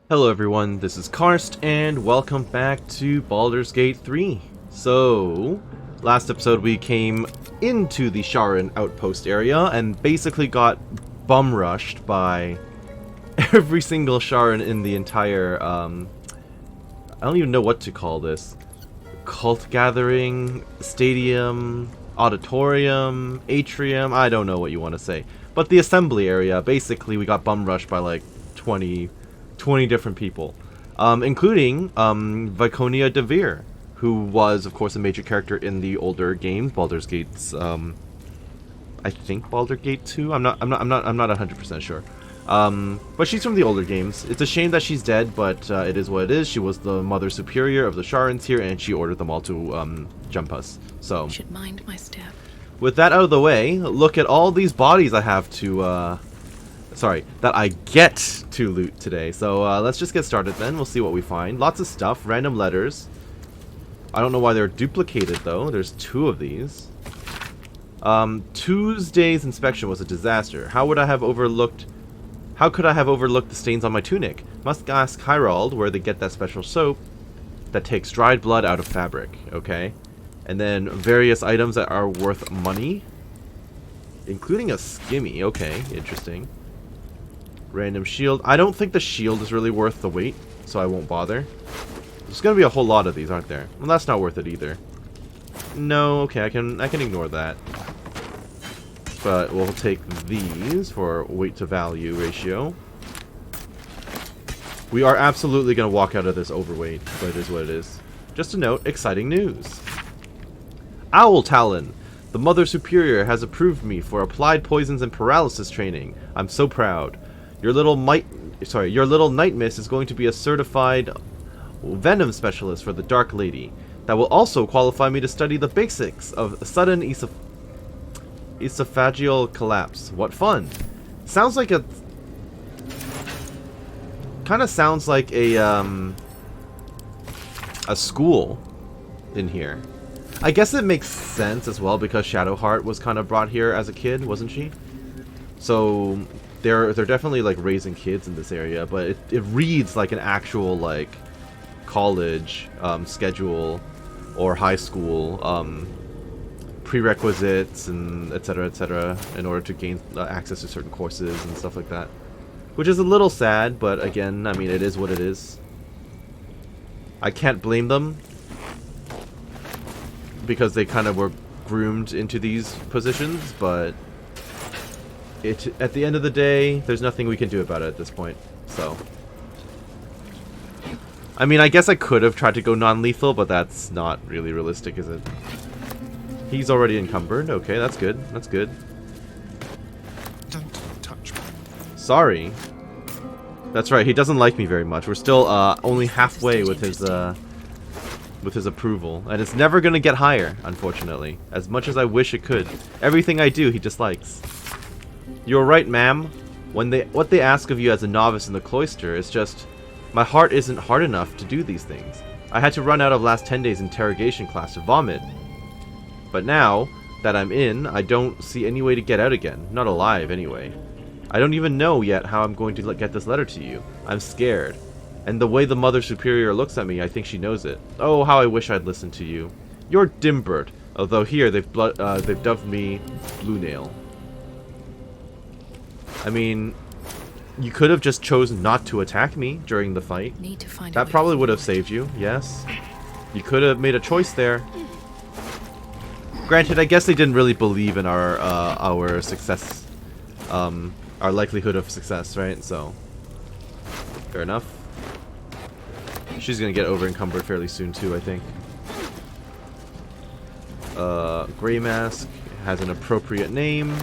Hello everyone, this is Karst, and welcome back to Baldur's Gate 3. So, last episode we came into the Sharan outpost area and basically got bum rushed by every single Sharan in the entire, I don't even know what to call this. Cult gathering, stadium, auditorium, atrium, I don't know what you want to say. But the assembly area, basically we got bum rushed by like 20 different people, including Viconia Devere, who was, of course, a major character in the older games, Baldur's Gate's. I think Baldur's Gate 2. I'm not 100% sure. But she's from the older games. It's a shame that she's dead, but it is what it is. She was the Mother Superior of the Sharans here, and she ordered them all to jump us. So, should mind my step. With that out of the way, look at all these bodies I have to. That I get to loot today. So let's just get started then. We'll see what we find. Lots of stuff. Random letters. I don't know why they're duplicated though. There's two of these. Tuesday's inspection was a disaster. How could I have overlooked the stains on my tunic? Must ask Hyrald where they get that special soap that takes dried blood out of fabric. Okay. And then various items that are worth money. Including a skimmy. Okay, interesting. Random shield. I don't think the shield is really worth the weight, so I won't bother. There's gonna be a whole lot of these, aren't there? Well, that's not worth it either. No, okay, I can ignore that. But we'll take these for weight to value ratio. We are absolutely gonna walk out of this overweight, but it is what it is. Just a note, exciting news. Owl Talon! The Mother Superior has approved me for applied poisons and paralysis training. I'm so proud. Your little night mist is going to be a certified venom specialist for the Dark Lady. That will also qualify me to study the basics of sudden esophageal collapse. What fun! Sounds like a sounds like a school in here. I guess it makes sense as well because Shadowheart was kind of brought here as a kid, wasn't she? So they're definitely like raising kids in this area, but it reads like an actual like college schedule or high school prerequisites and etc. in order to gain access to certain courses and stuff like that, which is a little sad, but again, I mean, it is what it is. I can't blame them because they kind of were groomed into these positions, but at the end of the day, there's nothing we can do about it at this point. So, I mean, I guess I could have tried to go non-lethal, but that's not really realistic, is it? He's already encumbered. Okay, that's good. That's good. Don't touch me. Sorry. That's right. He doesn't like me very much. We're still only halfway with his approval, and it's never gonna get higher, unfortunately. As much as I wish it could, everything I do, he dislikes. You're right, ma'am. What they ask of you as a novice in the cloister is just, my heart isn't hard enough to do these things. I had to run out of last 10 days interrogation class to vomit. But now that I'm in, I don't see any way to get out again. Not alive, anyway. I don't even know yet how I'm going to get this letter to you. I'm scared. And the way the Mother Superior looks at me, I think she knows it. Oh, how I wish I'd listened to you. You're Dimbert, although here they've dubbed me Blue Nail. I mean, you could have just chosen not to attack me during the fight. Need to find that probably would have saved you, yes. You could have made a choice there. Granted, I guess they didn't really believe in our success, our likelihood of success, right? So, fair enough. She's gonna get over encumbered fairly soon too, I think. Grey Mask has an appropriate name.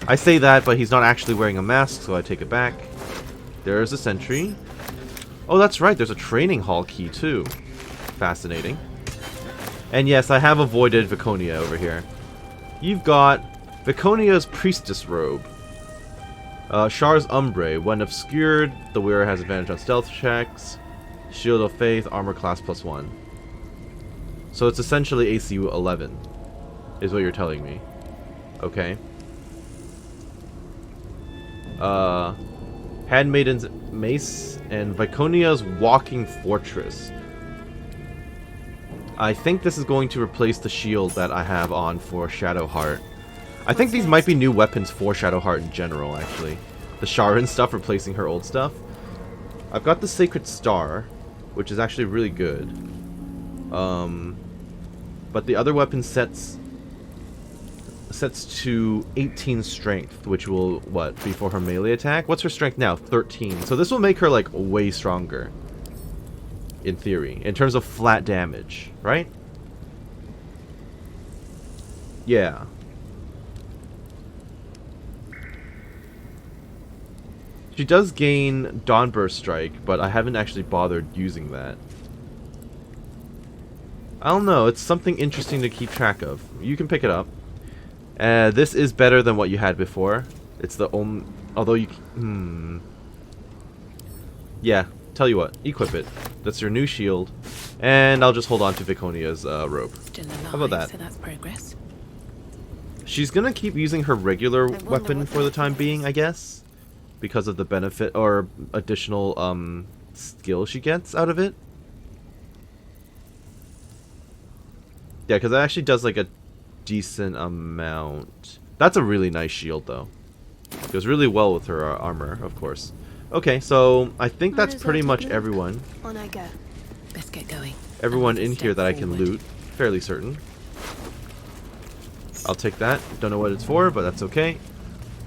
I say that, but he's not actually wearing a mask, so I take it back. There's a sentry. Oh, that's right, there's a training hall key, too. Fascinating. And yes, I have avoided Viconia over here. You've got Viconia's Priestess Robe. Shar's Umbre. When obscured, the wearer has advantage on stealth checks. Shield of Faith, Armor Class +1. So it's essentially AC 11, is what you're telling me. Okay. Handmaiden's Mace, and Viconia's Walking Fortress. I think this is going to replace the shield that I have on for Shadowheart. I think these might be new weapons for Shadowheart in general, actually. The Sharan stuff replacing her old stuff. I've got the Sacred Star, which is actually really good. But the other weapon sets to 18 strength, which will, what, be for her melee attack? What's her strength now? 13. So this will make her, like, way stronger. In theory. In terms of flat damage, right? Yeah. She does gain Dawnburst Strike, but I haven't actually bothered using that. I don't know, it's something interesting to keep track of. You can pick it up. This is better than what you had before. It's the only... Although you... Yeah, tell you what. Equip it. That's your new shield. And I'll just hold on to Viconia's robe. How about that? So that's progress. She's gonna keep using her regular weapon for the time being, I guess. Because of the benefit or additional skill she gets out of it. Yeah, because it actually does like a decent amount. That's a really nice shield, though. It goes really well with her armor, of course. Okay, so I think that's pretty much everyone. On I go. Let's get going. Everyone in here that I can loot. Fairly certain. I'll take that. Don't know what it's for, but that's okay.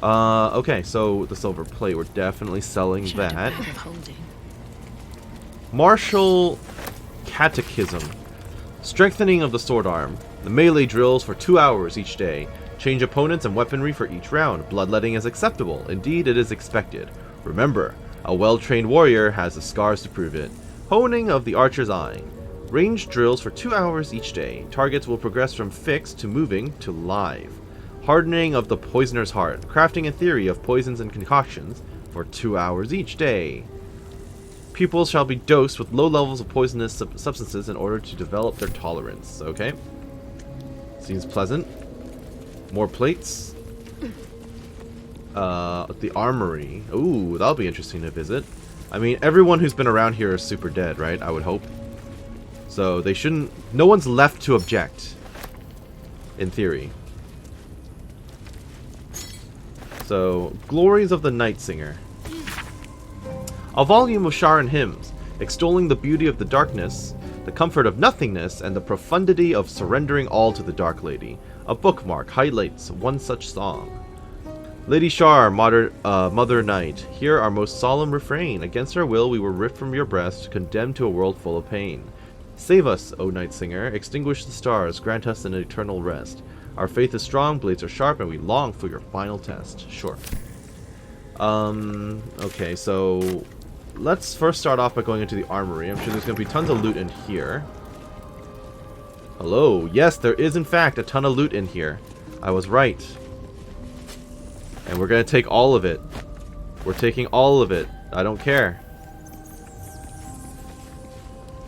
Okay, so the silver plate. We're definitely selling that. Martial Catechism. Strengthening of the sword arm. The melee drills for 2 hours each day. Change opponents and weaponry for each round. Bloodletting is acceptable. Indeed, it is expected. Remember, a well-trained warrior has the scars to prove it. Honing of the archer's eye. Ranged drills for 2 hours each day. Targets will progress from fixed to moving to live. Hardening of the poisoner's heart. Crafting a theory of poisons and concoctions for 2 hours each day. Pupils shall be dosed with low levels of poisonous substances in order to develop their tolerance. Okay. Seems pleasant. More plates. The armory. Ooh, that'll be interesting to visit. I mean, everyone who's been around here is super dead, right? I would hope. So they shouldn't... No one's left to object. In theory. So, Glories of the Night Singer. A volume of Sharan hymns, extolling the beauty of the darkness, the comfort of nothingness, and the profundity of surrendering all to the Dark Lady. A bookmark highlights one such song. Lady Shar, Mother Night, hear our most solemn refrain. Against our will we were ripped from your breast, condemned to a world full of pain. Save us, O Night Singer, extinguish the stars, grant us an eternal rest. Our faith is strong, blades are sharp, and we long for your final test. Sure. Okay, so... Let's first start off by going into the armory. I'm sure there's going to be tons of loot in here. Hello. Yes, there is in fact a ton of loot in here. I was right. And we're going to take all of it. We're taking all of it. I don't care.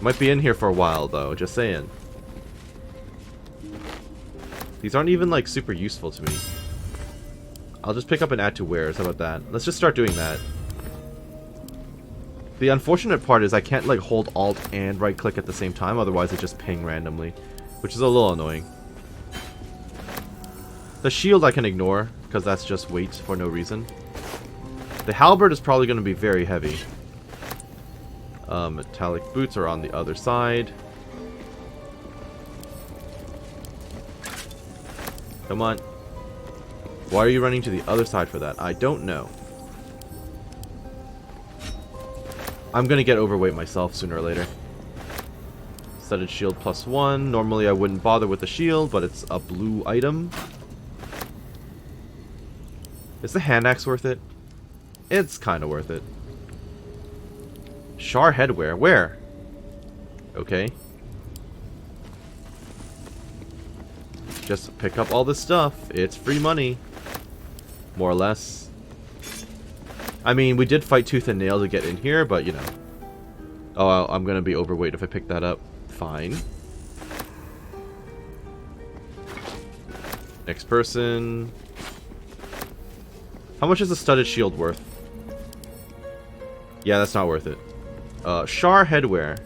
Might be in here for a while though, just saying. These aren't even like super useful to me. I'll just pick up and add to wares. How about that? Let's just start doing that. The unfortunate part is I can't like hold Alt and right click at the same time, otherwise it just ping randomly, which is a little annoying. The shield I can ignore, because that's just weight for no reason. The halberd is probably going to be very heavy. Metallic boots are on the other side. Come on. Why are you running to the other side for that? I don't know. I'm gonna get overweight myself sooner or later. Studded shield +1. Normally I wouldn't bother with the shield, but it's a blue item. Is the hand axe worth it? It's kind of worth it. Shar headwear. Where? Okay. Just pick up all this stuff. It's free money. More or less. I mean, we did fight tooth and nail to get in here, but you know. Oh, I'm gonna be overweight if I pick that up. Fine. Next person. How much is a studded shield worth? Yeah, that's not worth it. Shar headwear.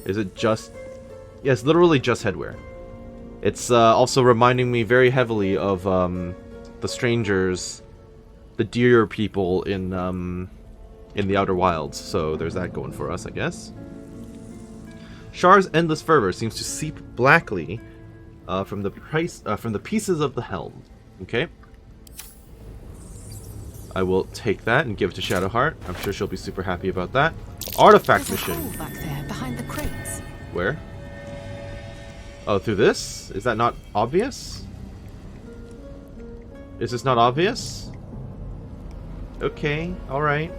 Is it just... Yes, literally just headwear. It's also reminding me very heavily of the strangers, the deer people in the Outer Wilds. So there's that going for us, I guess. Shar's endless fervor seems to seep blackly from the pieces of the helm. Okay. I will take that and give it to Shadowheart. I'm sure she'll be super happy about that. Artifact There's a mission. hole back there behind the crates. Where? Oh, through this? Is that not obvious? Is this not obvious? Okay, alright.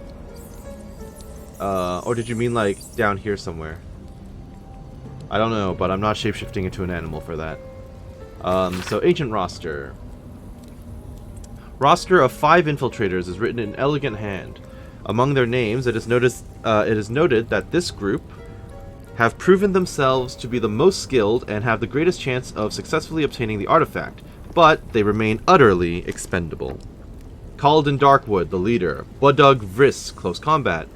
Or did you mean like down here somewhere? I don't know, but I'm not shapeshifting into an animal for that. So agent roster. Roster of 5 infiltrators is written in elegant hand. Among their names, it is noted that this group have proven themselves to be the most skilled and have the greatest chance of successfully obtaining the artifact, but they remain utterly expendable. Calden Darkwood, the leader. Budug Vriss, close combat.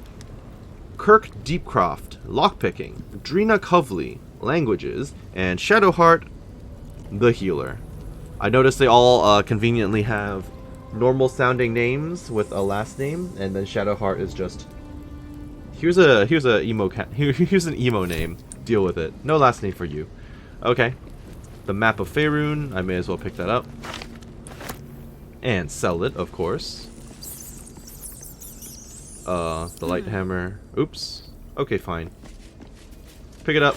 Kirk Deepcroft, lockpicking. Drina Covley, languages. And Shadowheart, the healer. I noticed they all conveniently have normal sounding names with a last name, and then Shadowheart is just here's an emo name. Deal with it. No last name for you. Okay. The map of Faerun, I may as well pick that up. And sell it, of course. The light hammer. Oops. Okay, fine. Pick it up.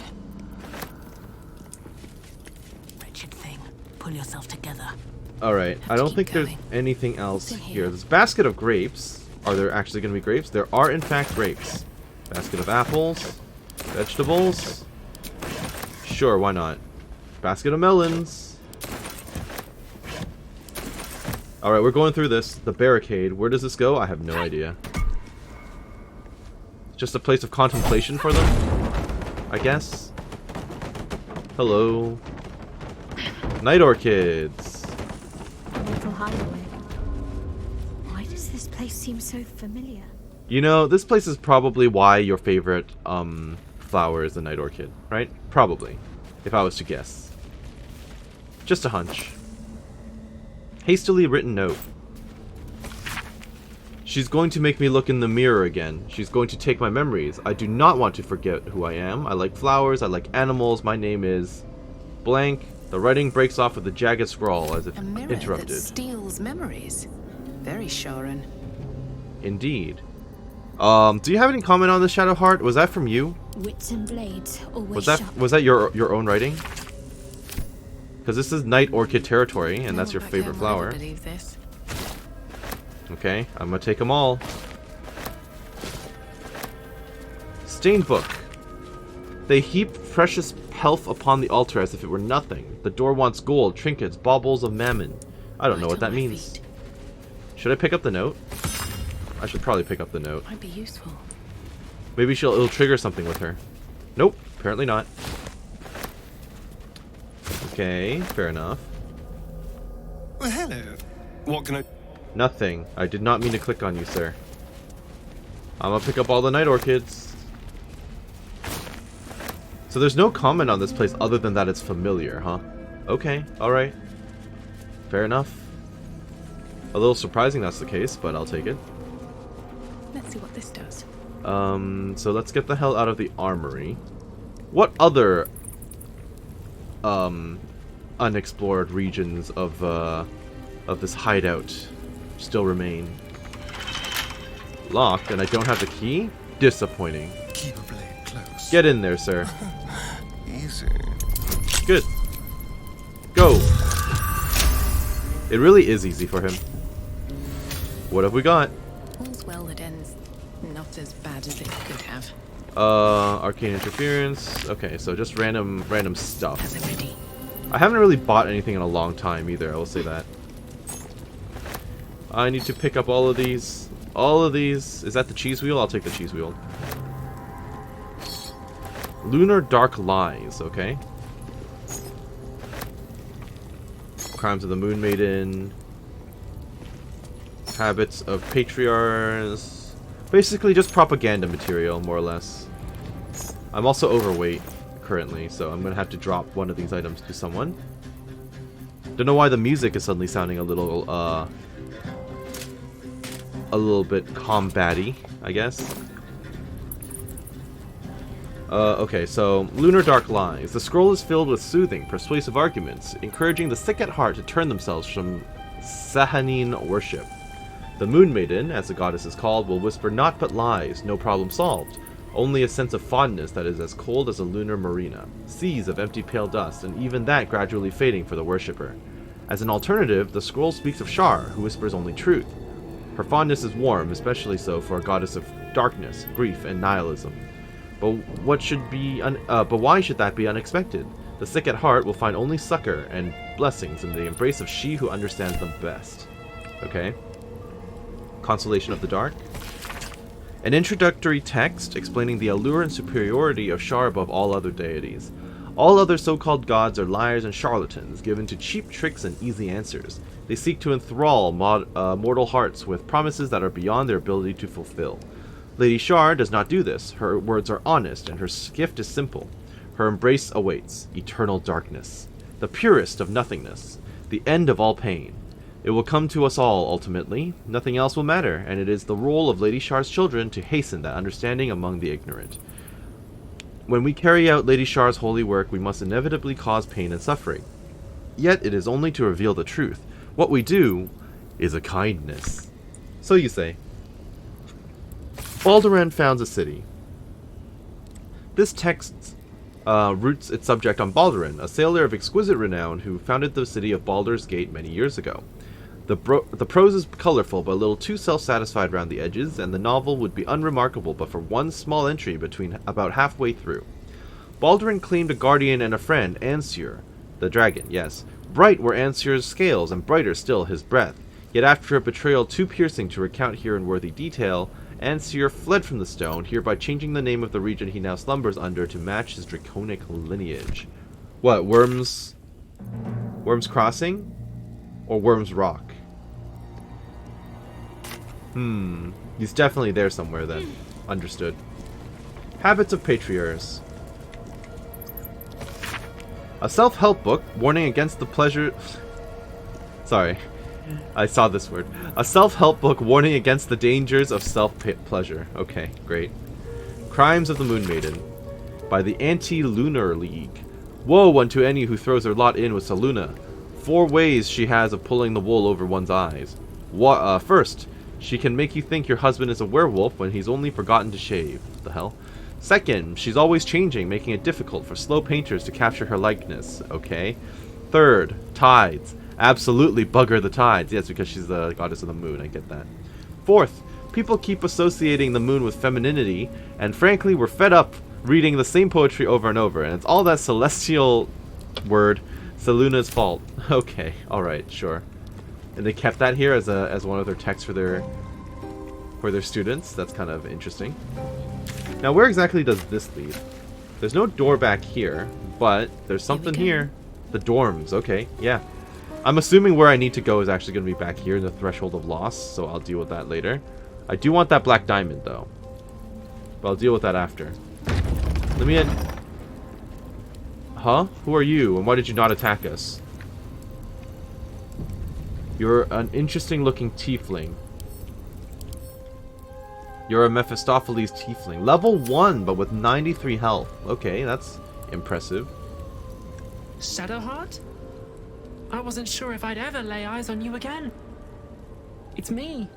Wretched thing. Pull yourself together. Alright, I don't think there's anything else here. This basket of grapes. Are there actually going to be grapes? There are, in fact, grapes. Basket of apples. Vegetables. Sure, why not? Basket of melons. Alright, we're going through this. The barricade. Where does this go? I have no idea. Just a place of contemplation for them? I guess. Hello. Night orchids. Little hideaway. Why does this place seem so familiar? You know, this place is probably why your favorite flower is the night orchid, right? Probably, if I was to guess. Just a hunch. Hastily written note. She's going to make me look in the mirror again. She's going to take my memories. I do not want to forget who I am. I like flowers. I like animals. My name is blank. The writing breaks off with a jagged scrawl as if A mirror interrupted. that steals memories. Very Sharan. Indeed. Do you have any comment on this, Shadowheart? Was that from you? Wits and blades always Was that your own writing? Because this is night orchid territory, and that's your favorite flower. Believe this. Okay, I'm gonna take them all. Stained book. They heap precious pelf upon the altar as if it were nothing. The door wants gold, trinkets, baubles of mammon. I don't know what that means. Should I pick up the note? I should probably pick up the note. Might be useful. Maybe it'll trigger something with her. Nope, apparently not. Okay, fair enough. Well, hello. What can I... Nothing. I did not mean to click on you, sir. I'm gonna pick up all the night orchids. So there's no comment on this place other than that it's familiar, huh? Okay, alright. Fair enough. A little surprising that's the case, but I'll take it. Let's see what this does. So let's get the hell out of the armory. What other unexplored regions of this hideout still remain? Locked, and I don't have the key? Disappointing. Keep a blade close. Get in there, sir. Easy. Good. Go. It really is easy for him. What have we got? All's well that ends not as bad as it could have. Arcane interference. Okay, so just random stuff. Has it ready? I haven't really bought anything in a long time either, I will say that. I need to pick up all of these. All of these. Is that the cheese wheel? I'll take the cheese wheel. Lunar Dark Lies, okay. Crimes of the Moon Maiden. Habits of Patriarchs. Basically just propaganda material, more or less. I'm also overweight currently, so I'm gonna have to drop one of these items to someone. Don't know why the music is suddenly sounding a little bit combat-y, I guess. Okay, so Lunar Dark Lies. The scroll is filled with soothing, persuasive arguments, encouraging the sick at heart to turn themselves from Sahanine worship. The Moon Maiden, as the goddess is called, will whisper naught but lies, no problem solved. Only a sense of fondness that is as cold as a lunar marina. Seas of empty pale dust, and even that gradually fading for the worshipper. As an alternative, the scroll speaks of Shar, who whispers only truth. Her fondness is warm, especially so for a goddess of darkness, grief, and nihilism. But why should that be unexpected? The sick at heart will find only succor and blessings in the embrace of she who understands them best. Okay. Consolation of the Dark. An introductory text explaining the allure and superiority of Shar above all other deities. All other so-called gods are liars and charlatans, given to cheap tricks and easy answers. They seek to enthrall mortal hearts with promises that are beyond their ability to fulfill. Lady Shar does not do this. Her words are honest, and her gift is simple. Her embrace awaits eternal darkness, the purest of nothingness, the end of all pain. It will come to us all, ultimately. Nothing else will matter, and it is the role of Lady Shar's children to hasten that understanding among the ignorant. When we carry out Lady Shar's holy work, we must inevitably cause pain and suffering. Yet it is only to reveal the truth. What we do is a kindness. So you say. Baldur founds a city. This text roots its subject on Baldur, a sailor of exquisite renown who founded the city of Baldur's Gate many years ago. The prose is colorful but a little too self-satisfied around the edges, and the novel would be unremarkable but for one small entry between about halfway through. Baldur claimed a guardian and a friend, Ansur, the dragon, yes. Bright were Ansur's scales, and brighter still his breath. Yet after a betrayal too piercing to recount here in worthy detail, Ansur fled from the stone, hereby changing the name of the region he now slumbers under to match his draconic lineage. What, Worms Crossing? Or Worms Rock? He's definitely there somewhere then. Understood. Habits of Patriarchs. A self-help book warning against the pleasure... Sorry. I saw this word. A self-help book warning against the dangers of self-pleasure. Okay, great. Crimes of the Moon Maiden. By the Anti-Lunar League. Woe unto any who throws her lot in with Selûne. 4 ways she has of pulling the wool over one's eyes. First, she can make you think your husband is a werewolf when he's only forgotten to shave. What the hell? Second, she's always changing, making it difficult for slow painters to capture her likeness. Okay. Third, tides. Absolutely bugger the tides. Yes, because she's the goddess of the moon. I get that. Fourth, people keep associating the moon with femininity, and frankly, we're fed up reading the same poetry over and over, and it's all that celestial word, Selûne's fault. Okay, alright, sure. And they kept that here as one of their texts for their students. That's kind of interesting. Now, where exactly does this lead? There's no door back here, but there's something here. The dorms, okay, yeah. I'm assuming where I need to go is actually going to be back here in the Threshold of Loss, so I'll deal with that later. I do want that black diamond, though. But I'll deal with that after. Let me in. Huh? Who are you, and why did you not attack us? You're an interesting-looking tiefling. You're a Mephistopheles tiefling. Level 1, but with 93 health. Okay, that's impressive. Shadowheart? I wasn't sure if I'd ever lay eyes on you again. It's me,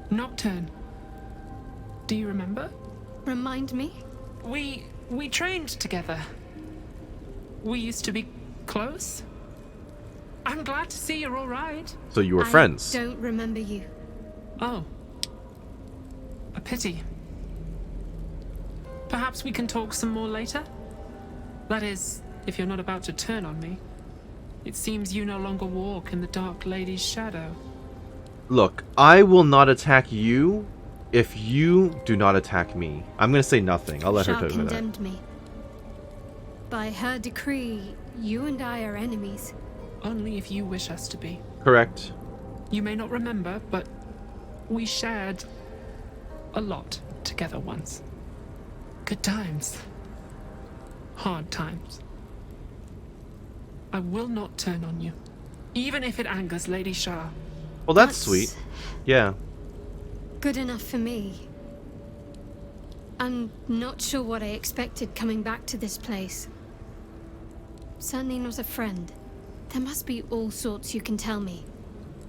Nocturne. Do you remember? Remind me? We trained together. We used to be close. I'm glad to see you're all right. So you were friends? I don't remember you. Oh. A pity. Perhaps we can talk some more later? That is, if you're not about to turn on me. It seems you no longer walk in the Dark Lady's shadow. Look, I will not attack you if you do not attack me. I'm going to say nothing. I'll let her Shar tell me that. condemned me. By her decree, you and I are enemies. Only if you wish us to be. Correct. You may not remember, but we shared a lot together once. Good times. Hard times. I will not turn on you, even if it angers Lady Shar. Well, that's sweet. Yeah. Good enough for me. I'm not sure what I expected coming back to this place. Certainly not a friend. There must be all sorts you can tell me.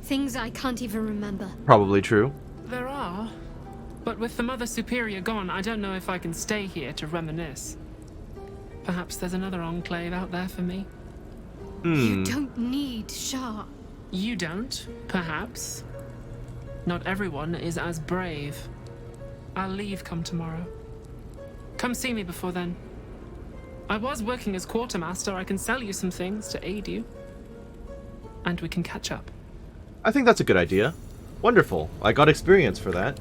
Things I can't even remember. Probably true. There are. But with the Mother Superior gone, I don't know if I can stay here to reminisce. Perhaps there's another enclave out there for me. You don't need Shar. You don't, perhaps. Not everyone is as brave. I'll leave come tomorrow. Come see me before then. I was working as quartermaster. I can sell you some things to aid you. And we can catch up. I think that's a good idea. Wonderful. I got experience for that.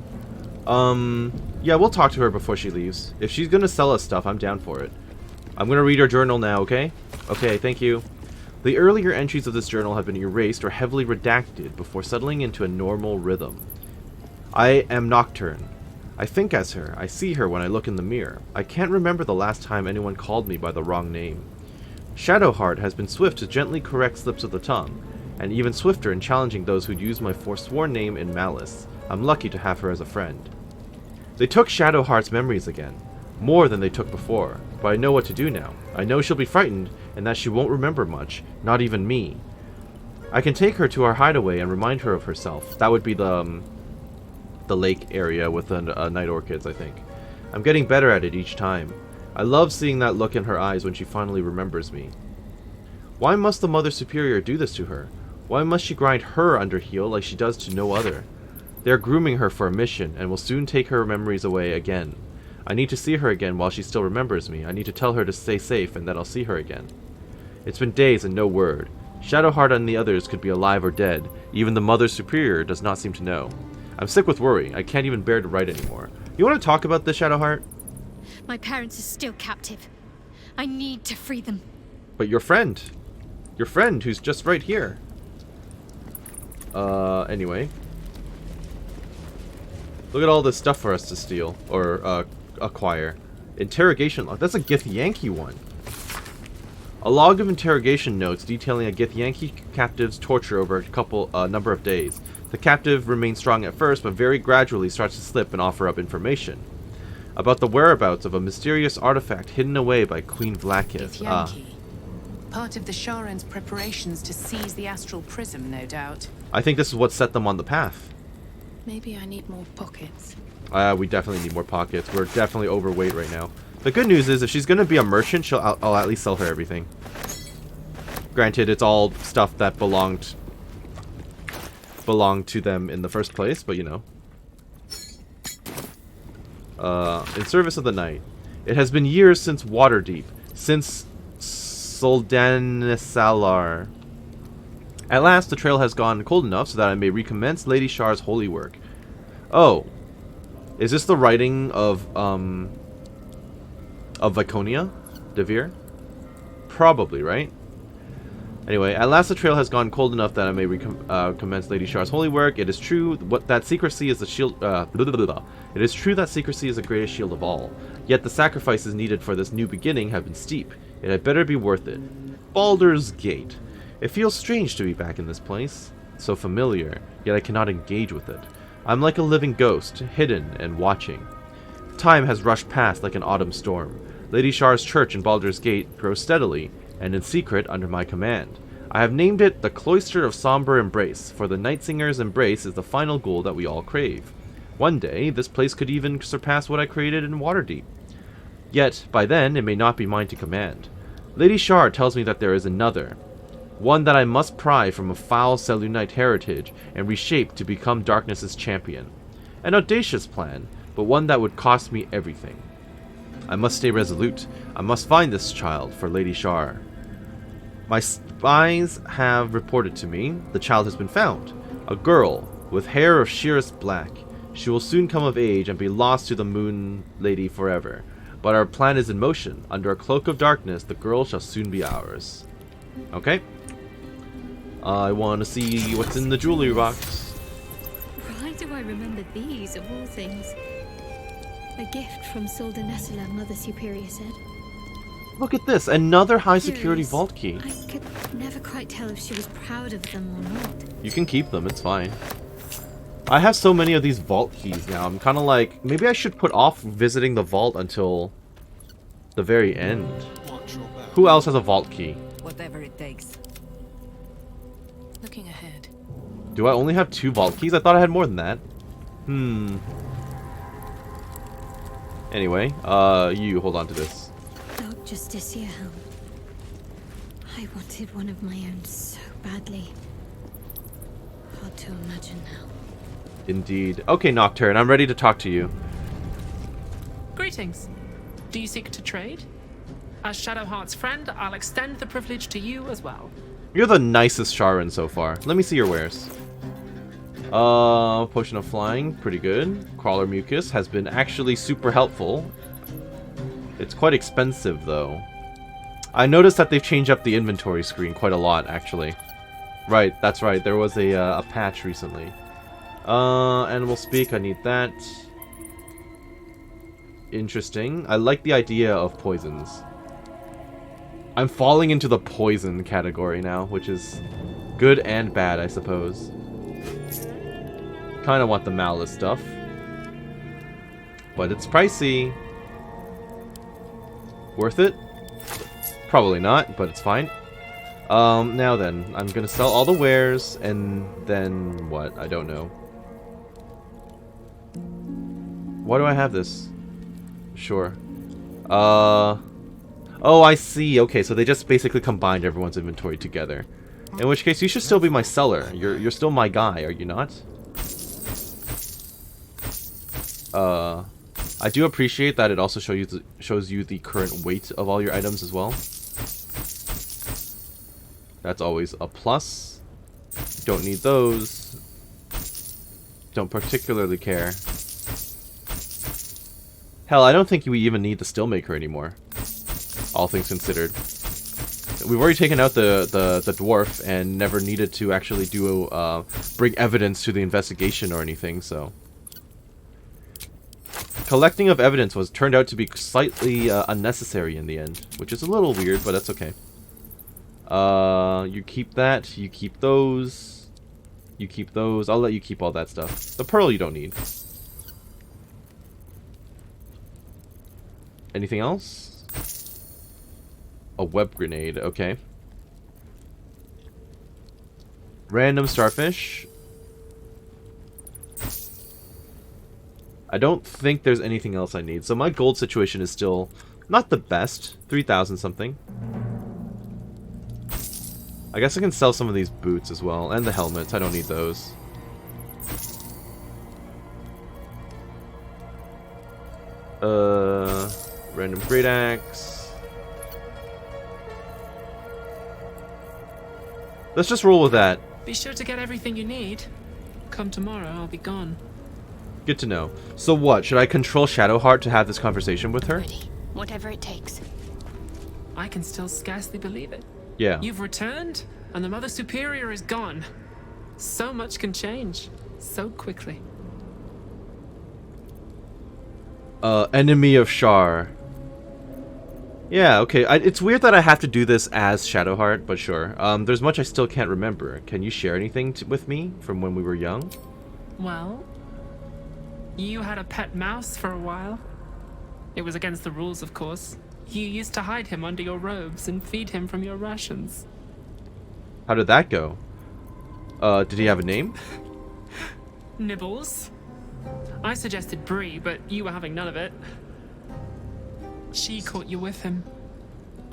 Yeah, we'll talk to her before she leaves. If she's gonna sell us stuff, I'm down for it. I'm gonna read her journal now, okay? Okay, thank you. The earlier entries of this journal have been erased or heavily redacted before settling into a normal rhythm. I am Nocturne. I think as her. I see her when I look in the mirror. I can't remember the last time anyone called me by the wrong name. Shadowheart has been swift to gently correct slips of the tongue, and even swifter in challenging those who'd use my forsworn name in malice. I'm lucky to have her as a friend. They took Shadowheart's memories again. More than they took before, but I know what to do now. I know she'll be frightened, and that she won't remember much, not even me. I can take her to our hideaway and remind her of herself. That would be the lake area with the night orchids, I think. I'm getting better at it each time. I love seeing that look in her eyes when she finally remembers me. Why must the Mother Superior do this to her? Why must she grind her under heel like she does to no other? They are grooming her for a mission, and will soon take her memories away again. I need to see her again while she still remembers me. I need to tell her to stay safe and that I'll see her again. It's been days and no word. Shadowheart and the others could be alive or dead. Even the Mother Superior does not seem to know. I'm sick with worry. I can't even bear to write anymore. You want to talk about this, Shadowheart? My parents are still captive. I need to free them. But your friend who's just right here. Anyway. Look at all this stuff for us to steal, or, acquire. Interrogation log. That's a Githyanki one. A log of interrogation notes detailing a Githyanki captive's torture over a number of days. The captive remains strong at first, but very gradually starts to slip and offer up information about the whereabouts of a mysterious artifact hidden away by Queen Vlaakith. Part of the Sharan's preparations to seize the astral prism, no doubt. I think this is what set them on the path. Maybe I need more pockets. We definitely need more pockets. We're definitely overweight right now. The good news is, if she's going to be a merchant, I'll at least sell her everything. Granted, it's all stuff that belonged to them in the first place, but you know. In service of the night. It has been years since Waterdeep, since Soldanisalar. At last, the trail has gone cold enough so that I may recommence Lady Shar's holy work. Oh. Is this the writing of Viconia? Devere? Probably, right? Anyway, at last the trail has gone cold enough that I may commence Lady Shar's holy work. It is true that secrecy is the shield. It is true that secrecy is the greatest shield of all. Yet the sacrifices needed for this new beginning have been steep. It had better be worth it. Baldur's Gate. It feels strange to be back in this place. So familiar, yet I cannot engage with it. I'm like a living ghost, hidden and watching. Time has rushed past like an autumn storm. Lady Shar's church in Baldur's Gate grows steadily, and in secret under my command. I have named it the Cloister of Somber Embrace, for the Night Singer's embrace is the final goal that we all crave. One day, this place could even surpass what I created in Waterdeep. Yet, by then, it may not be mine to command. Lady Shar tells me that there is another, one that I must pry from a foul Selûnite heritage and reshape to become darkness's champion. An audacious plan, but one that would cost me everything. I must stay resolute. I must find this child for Lady Shar. My spies have reported to me the child has been found. A girl with hair of sheerest black. She will soon come of age and be lost to the Moon Lady forever. But our plan is in motion. Under a cloak of darkness, the girl shall soon be ours. Okay. I want to see what's in the jewelry box. Why do I remember these of all things? A gift from Solda Nessela, Mother Superior said. Look at this, another high security Curious. vault key. I could never quite tell if she was proud of them or not. You can keep them, it's fine. I have so many of these vault keys now. I'm kind of like, maybe I should put off visiting the vault until the very end. Who else has a vault key? Whatever it takes. Looking ahead. Do I only have 2 vault keys? I thought I had more than that. Anyway, you hold on to this. Dog Justicia Helm. I wanted one of my own so badly. Hard to imagine now. Indeed. Okay, Nocturne, I'm ready to talk to you. Greetings. Do you seek to trade? As Shadowheart's friend, I'll extend the privilege to you as well. You're the nicest Sharan so far. Let me see your wares. Potion of Flying, pretty good. Crawler Mucus has been actually super helpful. It's quite expensive, though. I noticed that they've changed up the inventory screen quite a lot, actually. Right, that's right. There was a patch recently. Animal Speak, I need that. Interesting. I like the idea of poisons. I'm falling into the poison category now, which is good and bad, I suppose. Kind of want the malice stuff. But it's pricey. Worth it? Probably not, but it's fine. Now then, I'm gonna sell all the wares, and then what? I don't know. Why do I have this? Sure. Oh, I see. Okay, so they just basically combined everyone's inventory together. In which case, you should still be my seller. You're still my guy, are you not? I do appreciate that it also shows you the current weight of all your items as well. That's always a plus. Don't need those. Don't particularly care. Hell, I don't think we even need the Stillmaker anymore. All things considered. We've already taken out the dwarf and never needed to actually do bring evidence to the investigation or anything, so. Collecting of evidence turned out to be slightly unnecessary in the end, which is a little weird, but that's okay. You keep that, you keep those, you keep those. I'll let you keep all that stuff. The pearl you don't need. Anything else? A web grenade, okay. Random starfish. I don't think there's anything else I need. So my gold situation is still not the best. 3,000 something. I guess I can sell some of these boots as well. And the helmets. I don't need those. Random great axe. Let's just roll with that. Be sure to get everything you need. Come tomorrow, I'll be gone. Good to know. So what? Should I control Shadowheart to have this conversation with her? Ready. Whatever it takes. I can still scarcely believe it. Yeah. You've returned, and the Mother Superior is gone. So much can change, so quickly. Enemy of Shar. Yeah, okay. It's weird that I have to do this as Shadowheart, but sure. There's much I still can't remember. Can you share anything with me from when we were young? Well, you had a pet mouse for a while. It was against the rules, of course. You used to hide him under your robes and feed him from your rations. How did that go? Did he have a name? Nibbles. I suggested Bree, but you were having none of it. She caught you with him.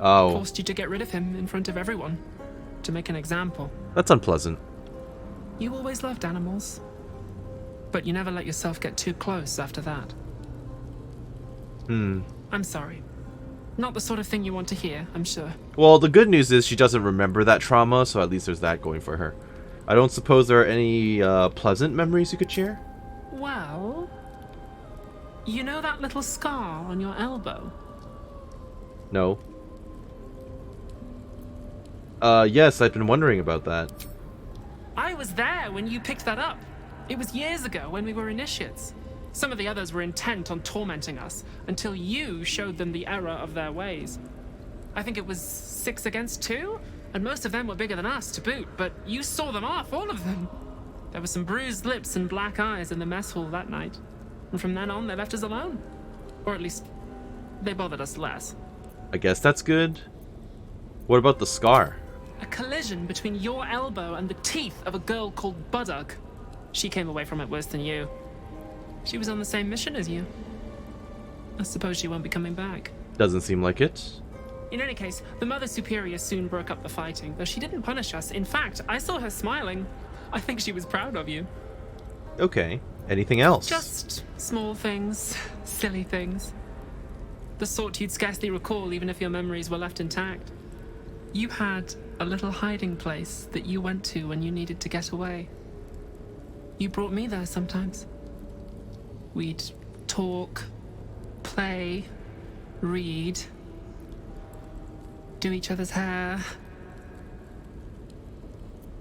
Oh. Forced you to get rid of him in front of everyone. To make an example. That's unpleasant. You always loved animals. But you never let yourself get too close after that. I'm sorry. Not the sort of thing you want to hear, I'm sure. Well, the good news is she doesn't remember that trauma, so at least there's that going for her. I don't suppose there are any pleasant memories you could share? Well, you know that little scar on your elbow? No. Yes, I've been wondering about that. I was there when you picked that up. It was years ago when we were initiates. Some of the others were intent on tormenting us until you showed them the error of their ways. I think it was 6 against 2, and most of them were bigger than us to boot, but you saw them off, all of them. There were some bruised lips and black eyes in the mess hall that night, and from then on they left us alone. Or at least, they bothered us less. I guess that's good. What about the scar? A collision between your elbow and the teeth of a girl called Buddock. She came away from it worse than you. She was on the same mission as you. I suppose she won't be coming back. Doesn't seem like it. In any case, the Mother Superior soon broke up the fighting, though she didn't punish us. In fact, I saw her smiling. I think she was proud of you. Okay. Anything else? Just small things, silly things. The sort you'd scarcely recall even if your memories were left intact. You had a little hiding place that you went to when you needed to get away. You brought me there sometimes. We'd talk, play, read, do each other's hair.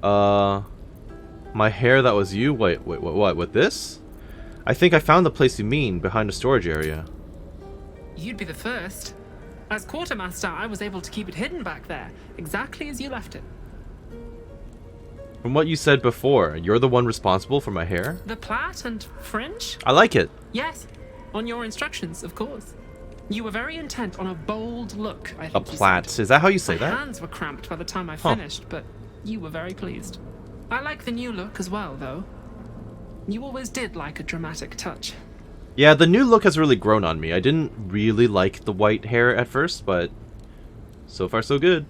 My hair, that was you? Wait, what? With this? I think I found the place you mean, behind a storage area. You'd be the first. As quartermaster, I was able to keep it hidden back there, exactly as you left it. From what you said before, you're the one responsible for my hair? The plait and fringe? I like it. Yes, on your instructions, of course. You were very intent on a bold look, I think. A plait. Is that how you say My that? hands were cramped by the time I finished, but you were very pleased. I like the new look as well, though. You always did like a dramatic touch. Yeah, the new look has really grown on me. I didn't really like the white hair at first, but so far so good.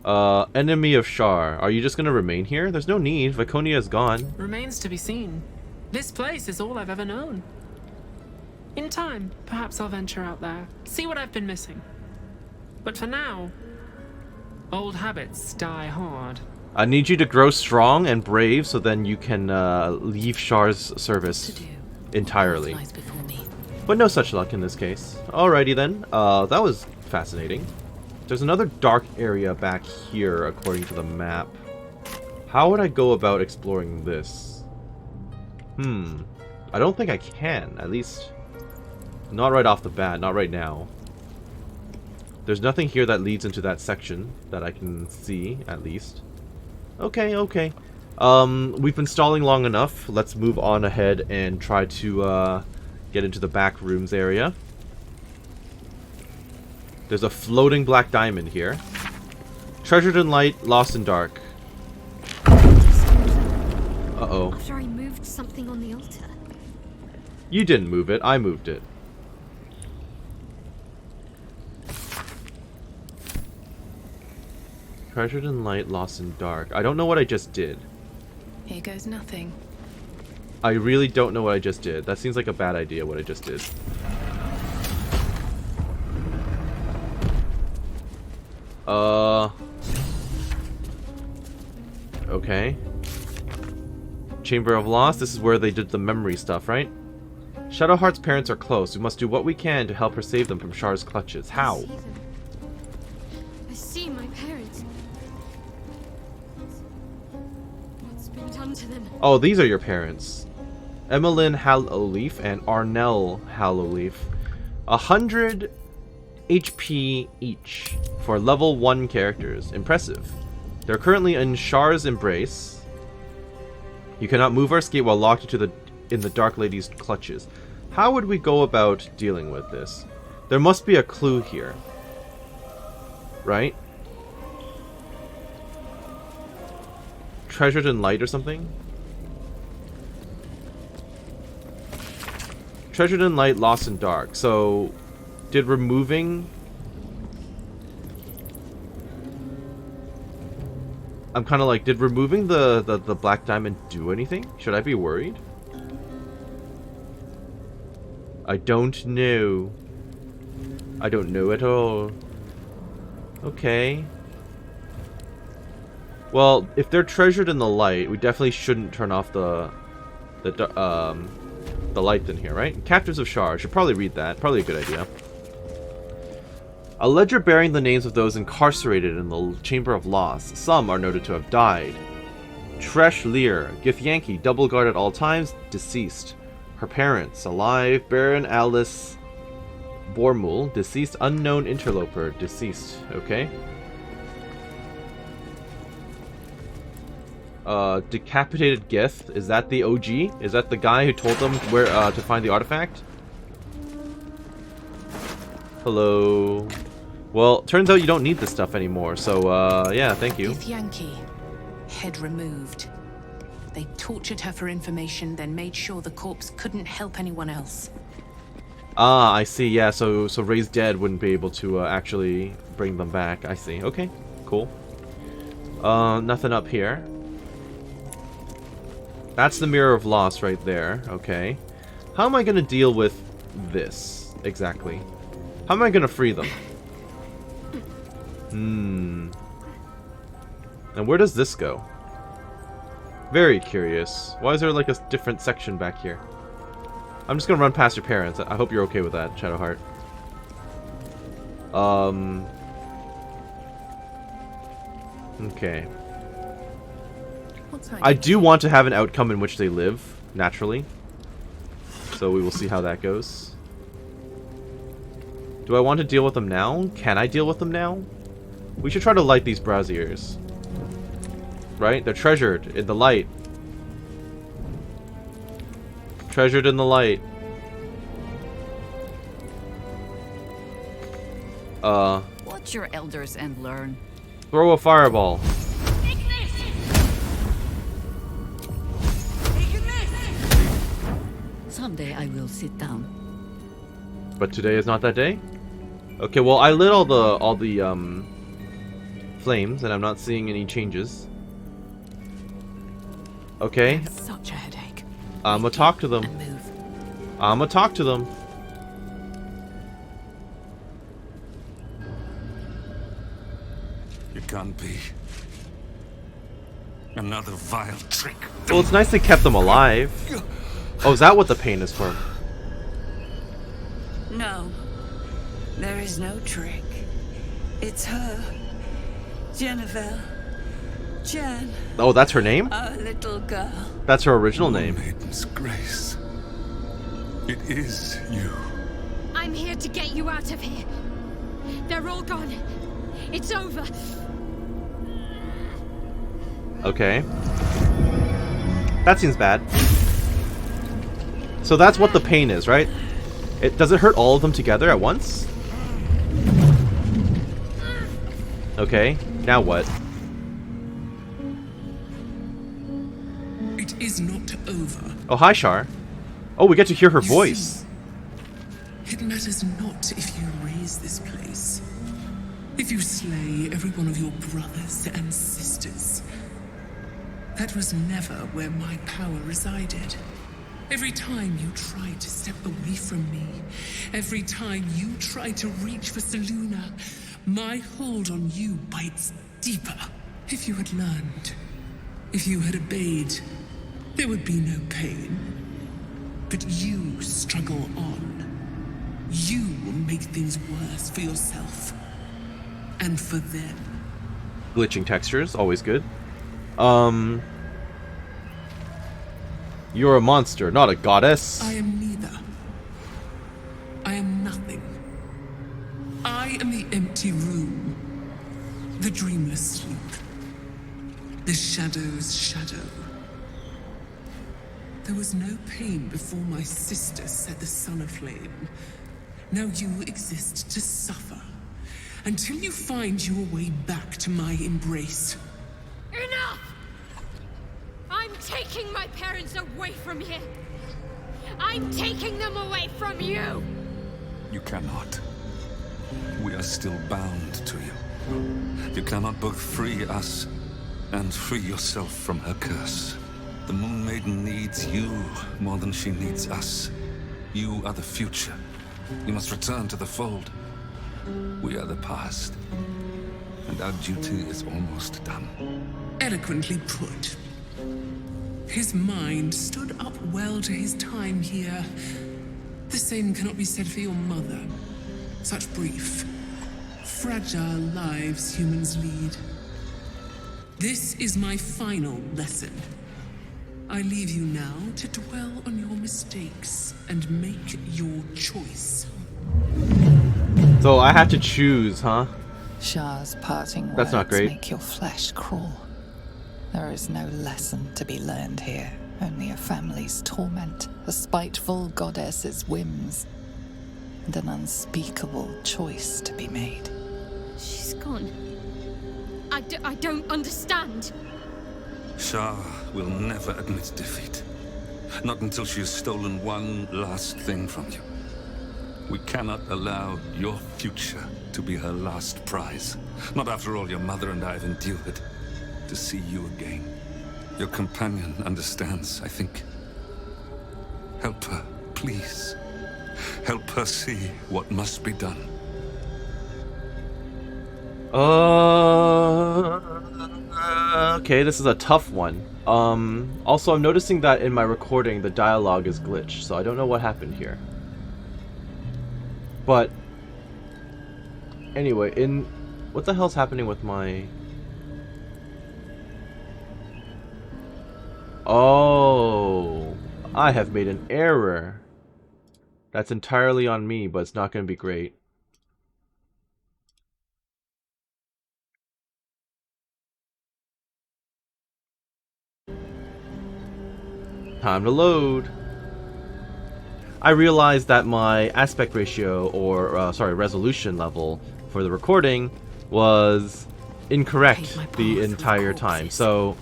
Enemy of Shar. Are you just gonna remain here? There's no need. Viconia is gone. Remains to be seen. This place is all I've ever known. In time, perhaps I'll venture out there, see what I've been missing. But for now, old habits die hard. I need you to grow strong and brave so then you can leave Shar's service entirely. But no such luck in this case. Alrighty then. That was fascinating. There's another dark area back here according to the map. How would I go about exploring this? I don't think I can. At least not right off the bat. Not right now. There's nothing here that leads into that section that I can see, at least. Okay. We've been stalling long enough. Let's move on ahead and try to get into the back rooms area. There's a floating black diamond here. Treasured in light, lost in dark. Uh-oh. After I moved something on the altar. You didn't move it, I moved it. Treasured in light, lost in dark. I don't know what I just did. Here goes nothing. I really don't know what I just did. That seems like a bad idea, what I just did. Okay. Chamber of Loss. This is where they did the memory stuff, right? Shadowheart's parents are close. We must do what we can to help her save them from Shar's clutches. How? I see my parents. What's been done to them? Oh, these are your parents. Emmeline Hallowleaf and Arnell Hallowleaf. 100 HP each for level 1 characters. Impressive. They're currently in Shar's embrace. You cannot move or escape while locked in the Dark Lady's clutches. How would we go about dealing with this? There must be a clue here. Right? Treasured in light or something? Treasured in light, lost in dark. So, did removing... I'm kind of like, did removing the black diamond do anything? Should I be worried? I don't know. I don't know at all. Okay. Well, if they're treasured in the light, we definitely shouldn't turn off the light in here, right? Captives of Shar. Should probably read that. Probably a good idea. A ledger bearing the names of those incarcerated in the Chamber of Loss. Some are noted to have died. Tresh Lear, Githyanki, double guard at all times, deceased. Her parents, alive, Baron Alice Bormul, deceased, unknown interloper, deceased, okay. Decapitated Gith, is that the OG? Is that the guy who told them where to find the artifact? Hello. Well, turns out you don't need this stuff anymore, so yeah, thank you. Yankee, head removed. They tortured her for information, then made sure the corpse couldn't help anyone else. Ah, I see, yeah, so Ray's dead wouldn't be able to actually bring them back. I see. Okay, cool. Nothing up here. That's the Mirror of Loss right there, okay. How am I gonna deal with this, exactly? How am I gonna free them? And where does this go? Very curious. Why is there like a different section back here? I'm just gonna run past your parents. I hope you're okay with that, Shadowheart. Okay. I do want to have an outcome in which they live, naturally. So we will see how that goes. Do I want to deal with them now? Can I deal with them now? We should try to light these braziers. Right? They're treasured in the light. Treasured in the light. Watch your elders and learn. Throw a fireball. Someday I will sit down. But today is not that day? Okay, well I lit all the flames and I'm not seeing any changes. Okay. Such a headache. I'ma talk to them. I'ma talk to them. It can't be. Another vile trick. Well, it's nice they kept them alive. Oh, is that what the pain is for? No, there is no trick. It's her. Jennifer. Jen. Oh, that's her name? Our little girl. That's her original name. Maiden's Grace. It is you. I'm here to get you out of here. They're all gone. It's over. Okay. That seems bad. So that's what the pain is, right? Does it hurt all of them together at once? Okay, now what? It is not over. Oh, hi, Shar. Oh, we get to hear her voice. It matters not if you raise this place. If you slay every one of your brothers and sisters. That was never where my power resided. Every time you tried to step away from me, every time you tried to reach for Selûne, my hold on you bites deeper. If you had learned, if you had obeyed, there would be no pain. But you struggle on. You will make things worse for yourself. And for them. Glitching textures, always good. You're a monster, not a goddess. I am neither. I am nothing. I am the empty room. The dreamless sleep. The shadow's shadow. There was no pain before my sister set the sun aflame. Now you exist to suffer. Until you find your way back to my embrace. Enough! I'm taking my parents away from here. I'm taking them away from you. You cannot. We are still bound to you. You cannot both free us and free yourself from her curse. The Moon Maiden needs you more than she needs us. You are the future. You must return to the fold. We are the past. And our duty is almost done. Eloquently put. His mind stood up well to his time here. The same cannot be said for your mother. Such brief, fragile lives humans lead. This is my final lesson. I leave you now to dwell on your mistakes and make your choice. So I had to choose, huh? Shar's parting That's words not great. make your flesh crawl. There is no lesson to be learned here, only a family's torment, a spiteful goddess's whims, and an unspeakable choice to be made. She's gone. I don't understand. Shar will never admit defeat. Not until she has stolen one last thing from you. We cannot allow your future to be her last prize. Not after all your mother and I have endured. To see you again. Your companion understands, I think. Help her, please. Help her see what must be done. Okay, this is a tough one. Also I'm noticing that in my recording the dialogue is glitched, so I don't know what happened here. But anyway, what the hell's happening with my... Oh, I have made an error. That's entirely on me, but it's not going to be great. Time to load. I realized that my aspect ratio, or sorry, resolution level for the recording was incorrect the entire time. So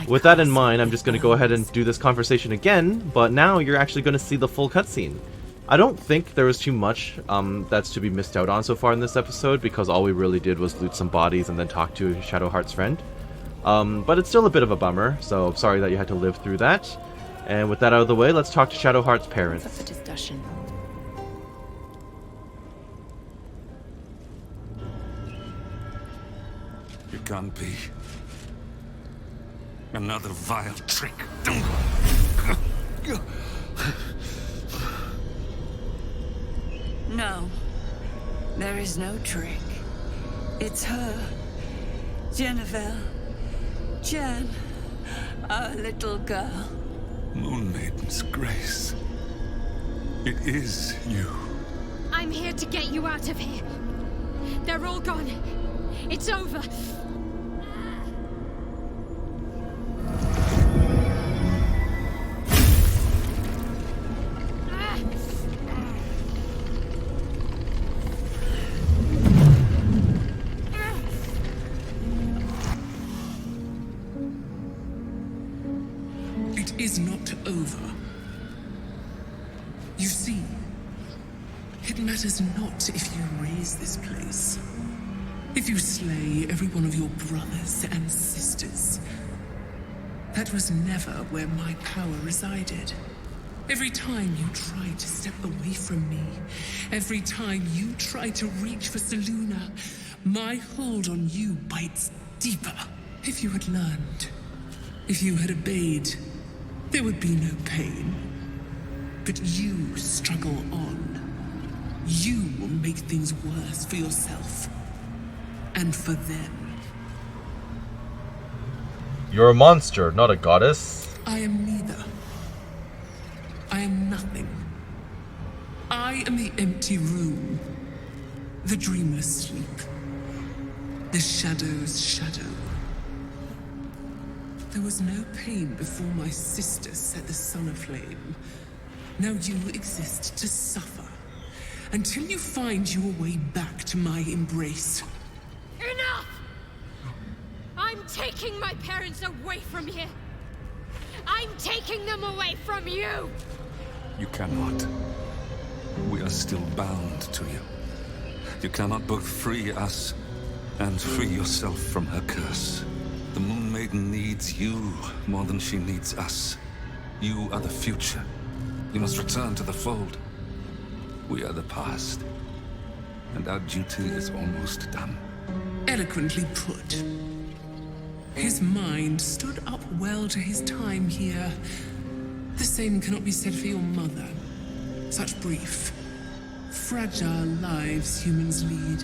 with that in mind, I'm just going to go ahead and do this conversation again, but now you're actually going to see the full cutscene. I don't think there was too much that's to be missed out on so far in this episode, because all we really did was loot some bodies and then talk to Shadowheart's friend. But it's still a bit of a bummer, so I'm sorry that you had to live through that. And with that out of the way, let's talk to Shadowheart's parents. For discussion. It can't be. Another vile trick. No, there is no trick. It's her. Jennifer. Jen. Our little girl. Moon Maiden's grace. It is you. I'm here to get you out of here. They're all gone. It's over. It is not over. You see, it matters not if you raise this place. If you slay every one of your brothers and sisters. That was never where my power resided. Every time you try to step away from me, every time you try to reach for Selûne, my hold on you bites deeper. If you had learned, if you had obeyed, there would be no pain. But you struggle on. You will make things worse for yourself. And for them. You're a monster, not a goddess. I am neither. I am nothing. I am the empty room. The dreamless sleep. The shadow's shadow. There was no pain before my sister set the sun aflame. Now you exist to suffer. Until you find your way back to my embrace. Enough! I'm taking my parents away from here. I'm taking them away from you! You cannot. We are still bound to you. You cannot both free us and free yourself from her curse. The Moon Maiden needs you more than she needs us. You are the future. You must return to the fold. We are the past. And our duty is almost done. Eloquently put. His mind stood up well to his time here. The same cannot be said for your mother. Such brief, fragile lives humans lead.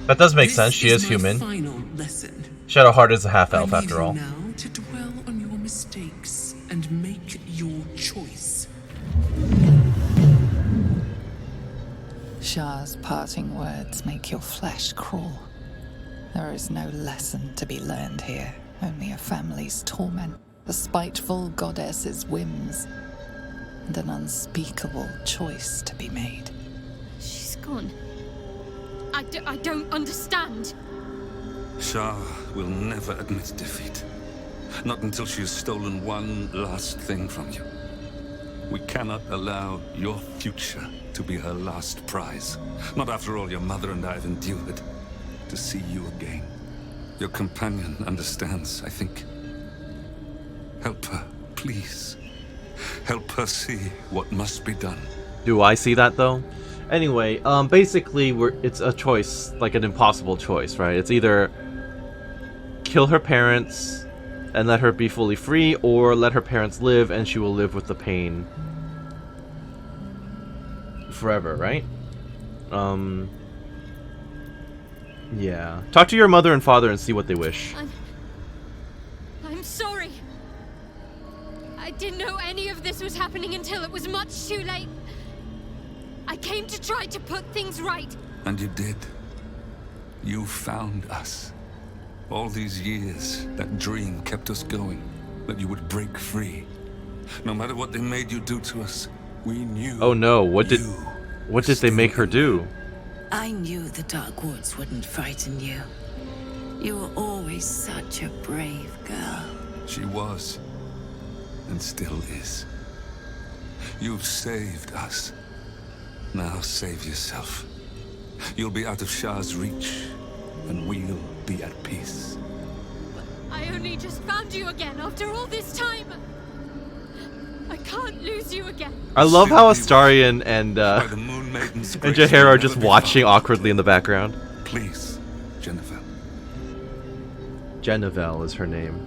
That does make sense. She is human. Final lesson. Shadowheart is a half-elf after all. Now to dwell on your mistakes and make your choice. Shar's parting words make your flesh crawl. There is no lesson to be learned here, only a family's torment, a spiteful goddess's whims, and an unspeakable choice to be made. She's gone. I don't understand. Shar will never admit defeat. Not until she has stolen one last thing from you. We cannot allow your future to be her last prize. Not after all your mother and I have endured. To see you again. Your companion understands, I think. Help her, please. Help her see what must be done. Do I see that though? Anyway, basically it's a choice, like an impossible choice, right? It's either kill her parents and let her be fully free, or let her parents live and she will live with the pain forever, right? Yeah. Talk to your mother and father and see what they wish. I'm sorry. I didn't know any of this was happening until it was much too late. I came to try to put things right. And you did. You found us. All these years, that dream kept us going. That you would break free. No matter what they made you do to us, we knew. Oh no, what did they make her do? I knew the Dark Woods wouldn't frighten you. You were always such a brave girl. She was. And still is. You've saved us. Now save yourself. You'll be out of Shar's reach, and we'll be at peace. I only just found you again after all this time. I can't lose you again. I love how Astarion and Jaehaera are just watching awkwardly in the background. Please, Jennifer. Jennifer is her name.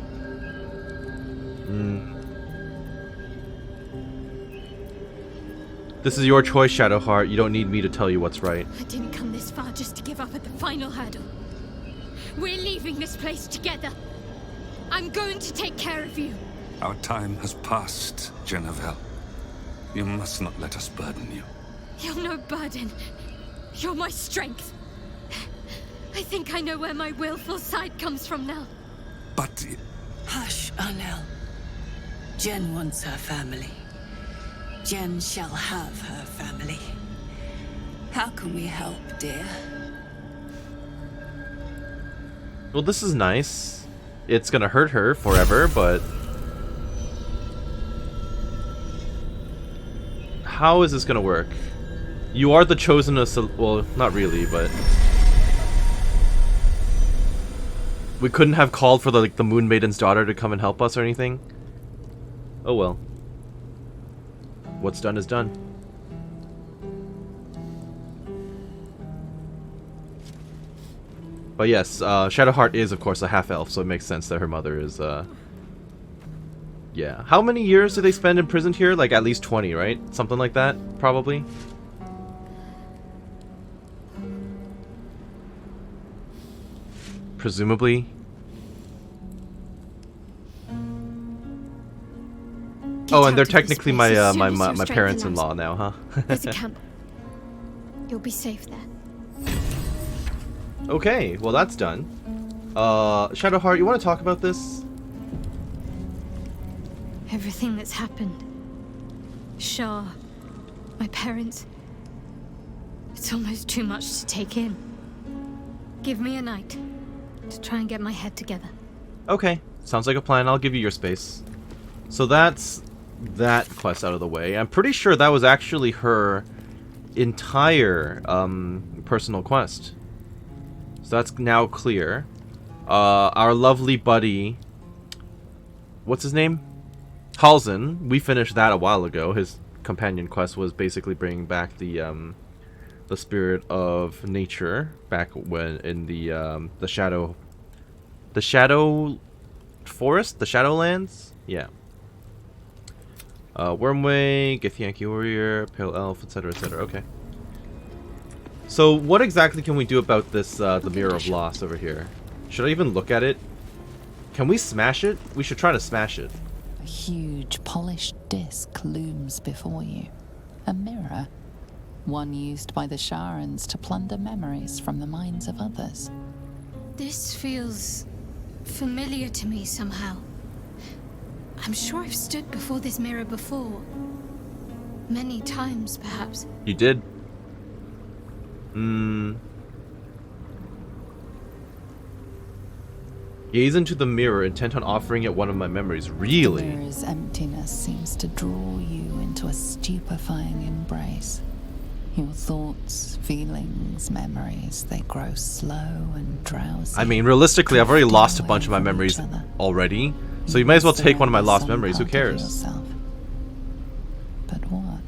This is your choice, Shadowheart. You don't need me to tell you what's right. I didn't come this far just to give up at the final hurdle. We're leaving this place together. I'm going to take care of you. Our time has passed, Jennifer. You must not let us burden you. You're no burden. You're my strength. I think I know where my willful side comes from now. But... Hush, Arnel. Jen wants her family. Jen shall have her family. How can we help, dear? Well, this is nice. It's gonna hurt her forever, but... How is this gonna work? You are the chosen of... Well, not really, but... We couldn't have called for the Moon Maiden's daughter to come and help us or anything? Oh well. What's done is done. But yes, Shadowheart is, of course, a half-elf, so it makes sense that her mother is, yeah. How many years do they spend imprisoned here? Like, at least 20, right? Something like that, probably? Presumably. Oh, and they're technically my my parents-in-law now, huh? There's a camp. You'll be safe there. Okay, well that's done. Shadowheart, you want to talk about this? Everything that's happened. Shar, my parents. It's almost too much to take in. Give me a night to try and get my head together. Okay, sounds like a plan. I'll give you your space. So that's that quest out of the way. I'm pretty sure that was actually her entire personal quest. So that's now clear. Our lovely buddy, what's his name? Halsin. We finished that a while ago. His companion quest was basically bringing back the spirit of nature back when in the shadow forest, the Shadowlands. Yeah. Wormway, Githyanki warrior, pale elf, etc., etc. Okay. So what exactly can we do about this the Mirror of Loss over here? Should I even look at it? Can we smash it? We should try to smash it. A huge, polished disc looms before you. A mirror. One used by the Sharans to plunder memories from the minds of others. This feels familiar to me somehow. I'm sure I've stood before this mirror before. Many times, perhaps. You did. Gaze into the mirror, intent on offering it one of my memories. Really? The mirror's emptiness seems to draw you into a stupefying embrace. Your thoughts, feelings, memories, they grow slow and drowsy. I mean, realistically, I've already lost a bunch of my memories already, so you might as well take one of my lost memories. Who cares? But what?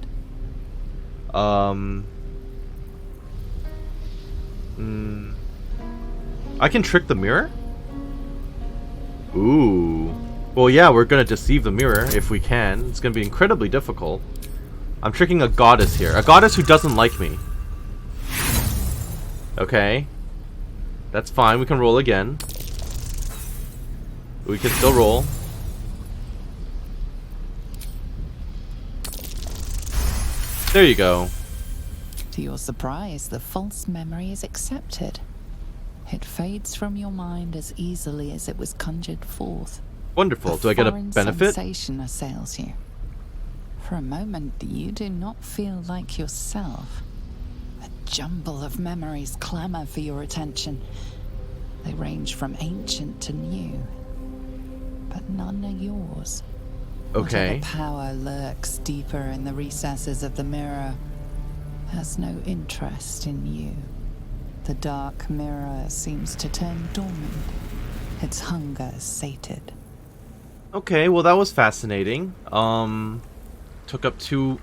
I can trick the mirror? Ooh. Well, yeah, we're gonna deceive the mirror if we can. It's gonna be incredibly difficult. I'm tricking a goddess here. A goddess who doesn't like me. Okay. That's fine. We can roll again. We can still roll. There you go. To your surprise, the false memory is accepted. It fades from your mind as easily as it was conjured forth. Wonderful. Do I get a benefit? Sensation assails you. For a moment, you do not feel like yourself. A jumble of memories clamor for your attention. They range from ancient to new, but none are yours. Okay. Whatever power lurks deeper in the recesses of the mirror has no interest in you. The dark mirror seems to turn dormant, its hunger sated. Okay, well that was fascinating. Took up two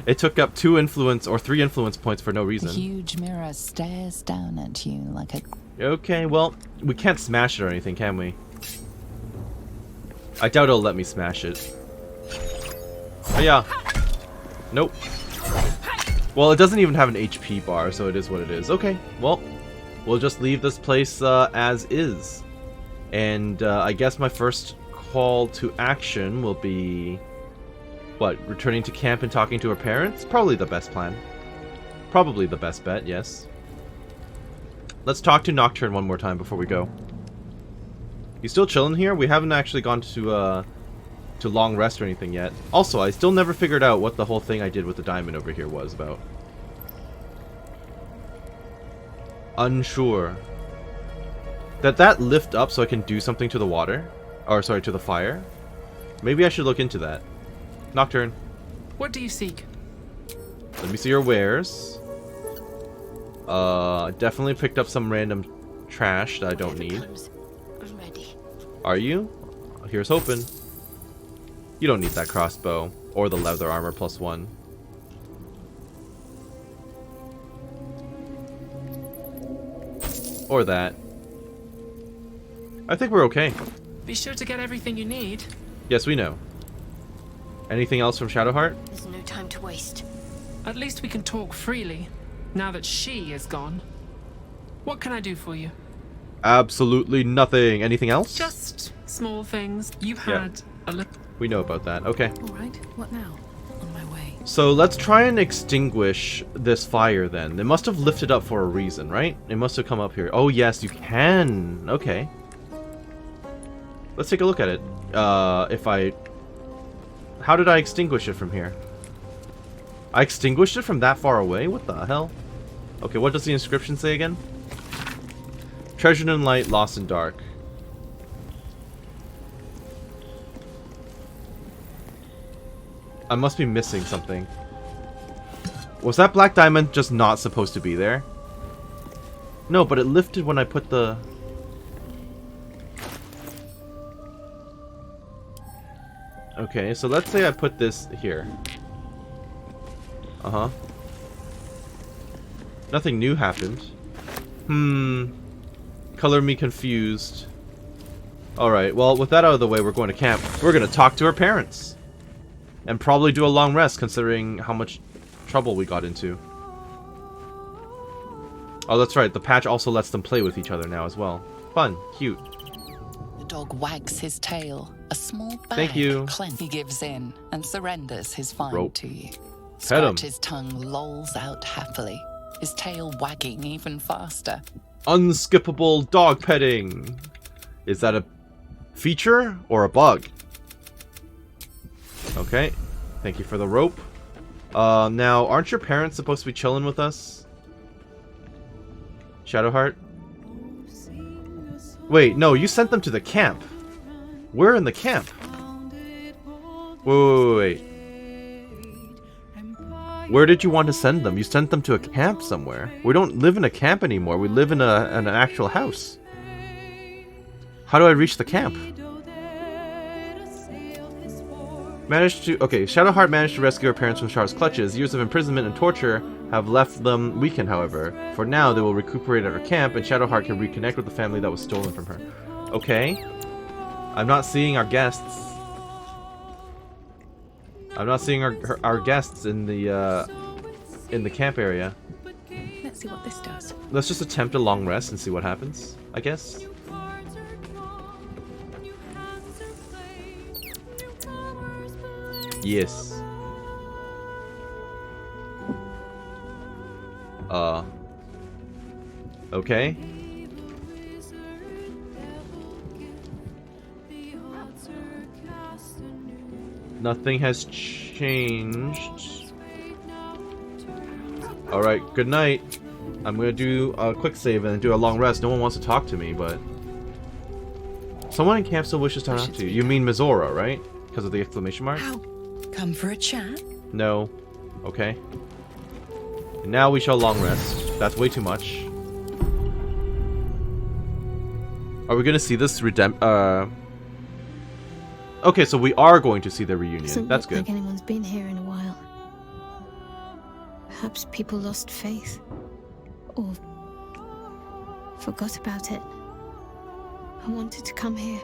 it took up 2 influence or 3 influence points for no reason. The huge mirror stares down at you like a... Okay, well, we can't smash it or anything, can we? I doubt it'll let me smash it. Oh yeah. Nope. Well, it doesn't even have an HP bar, so it is what it is. Okay, well, we'll just leave this place as is. And I guess my first call to action will be... what, returning to camp and talking to her parents? Probably the best plan. Probably the best bet, yes. Let's talk to Nocturne one more time before we go. You still chilling here? We haven't actually gone to long rest or anything yet. Also, I still never figured out what the whole thing I did with the diamond over here was about. Unsure. That lift up so I can do something to the water? Or, sorry, to the fire? Maybe I should look into that. Nocturne. What do you seek? Let me see your wares. Definitely picked up some random trash that I don't need. Are you? Here's hoping. You don't need that crossbow. Or the leather armor +1. Or that. I think we're okay. Be sure to get everything you need. Yes, we know. Anything else from Shadowheart? There's no time to waste. At least we can talk freely, now that she is gone. What can I do for you? Absolutely nothing. Anything else? Just small things. You had a little... We know about that. Okay. Alright, what now? On my way. So let's try and extinguish this fire then. It must have lifted up for a reason, right? It must have come up here. Oh yes, you can. Okay. Let's take a look at it. How did I extinguish it from here? I extinguished it from that far away? What the hell? Okay, what does the inscription say again? Treasured in light, lost in dark. I must be missing something. Was that black diamond just not supposed to be there? No, but it lifted when I put the... Okay, so let's say I put this here. Uh-huh. Nothing new happened. Color me confused. Alright, well, with that out of the way, we're going to camp. We're going to talk to her parents. And probably do a long rest, considering how much trouble we got into. Oh, that's right. The patch also lets them play with each other now as well. Fun. Cute. The dog wags his tail, a small bag Thank you. He gives in and surrenders his find Rope. to you. Pet him. Scratch's tongue lolls out happily, his tail wagging even faster. Unskippable dog petting. Is that a feature or a bug? Okay. Thank you for the rope. Now, aren't your parents supposed to be chilling with us? Shadowheart? Wait, no, you sent them to the camp. We're in the camp. Wait. Where did you want to send them? You sent them to a camp somewhere. We don't live in a camp anymore. We live in an actual house. How do I reach the camp? Shadowheart managed to rescue her parents from Shar's clutches. Years of imprisonment and torture have left them weakened, however. For now, they will recuperate at her camp, and Shadowheart can reconnect with the family that was stolen from her. Okay. I'm not seeing our guests. I'm not seeing our guests in the camp area. Let's see what this does. Let's just attempt a long rest and see what happens, I guess. Yes. Okay. Nothing has changed. Alright, good night. I'm gonna do a quick save and do a long rest. No one wants to talk to me, but... Someone in camp still wishes to talk to you. You mean Mizora, right? Because of the exclamation mark? How? Come for a chat? No. Okay. And now we shall long rest. That's way too much. Are we gonna see this Okay, so we are going to see the reunion. Doesn't That's look good. like anyone's been here in a while. Perhaps people lost faith. Or forgot about it. I wanted to come here.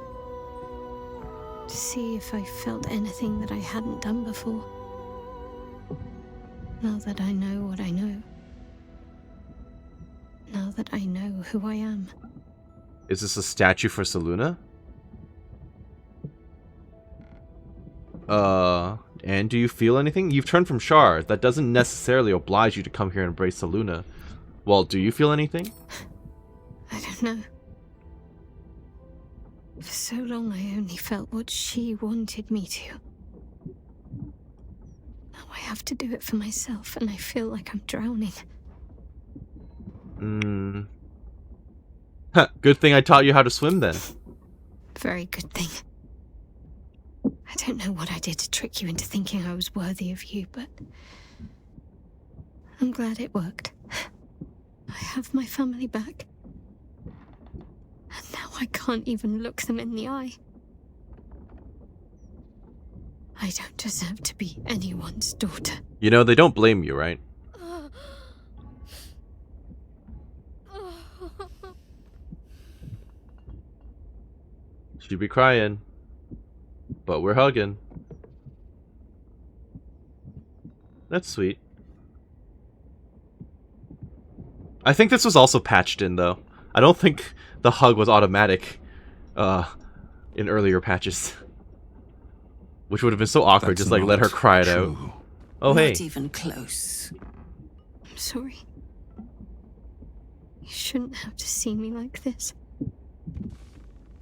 To see if I felt anything that I hadn't done before. Now that I know what I know. Now that I know who I am. Is this a statue for Selûne? And do you feel anything? You've turned from Shar. That doesn't necessarily oblige you to come here and embrace Selûne. Well, do you feel anything? I don't know. For so long I only felt what she wanted me to. Now I have to do it for myself, and I feel like I'm drowning. Good thing I taught you how to swim then. Very good thing. I don't know what I did to trick you into thinking I was worthy of you, but I'm glad it worked. I have my family back. And now I can't even look them in the eye. I don't deserve to be anyone's daughter. You know, they don't blame you, right? She'd be crying. But we're hugging. That's sweet. I think this was also patched in, though. I don't think the hug was automatic in earlier patches. Which would have been so awkward, just like let her cry it out. Oh, hey. Not even close. I'm sorry. You shouldn't have to see me like this.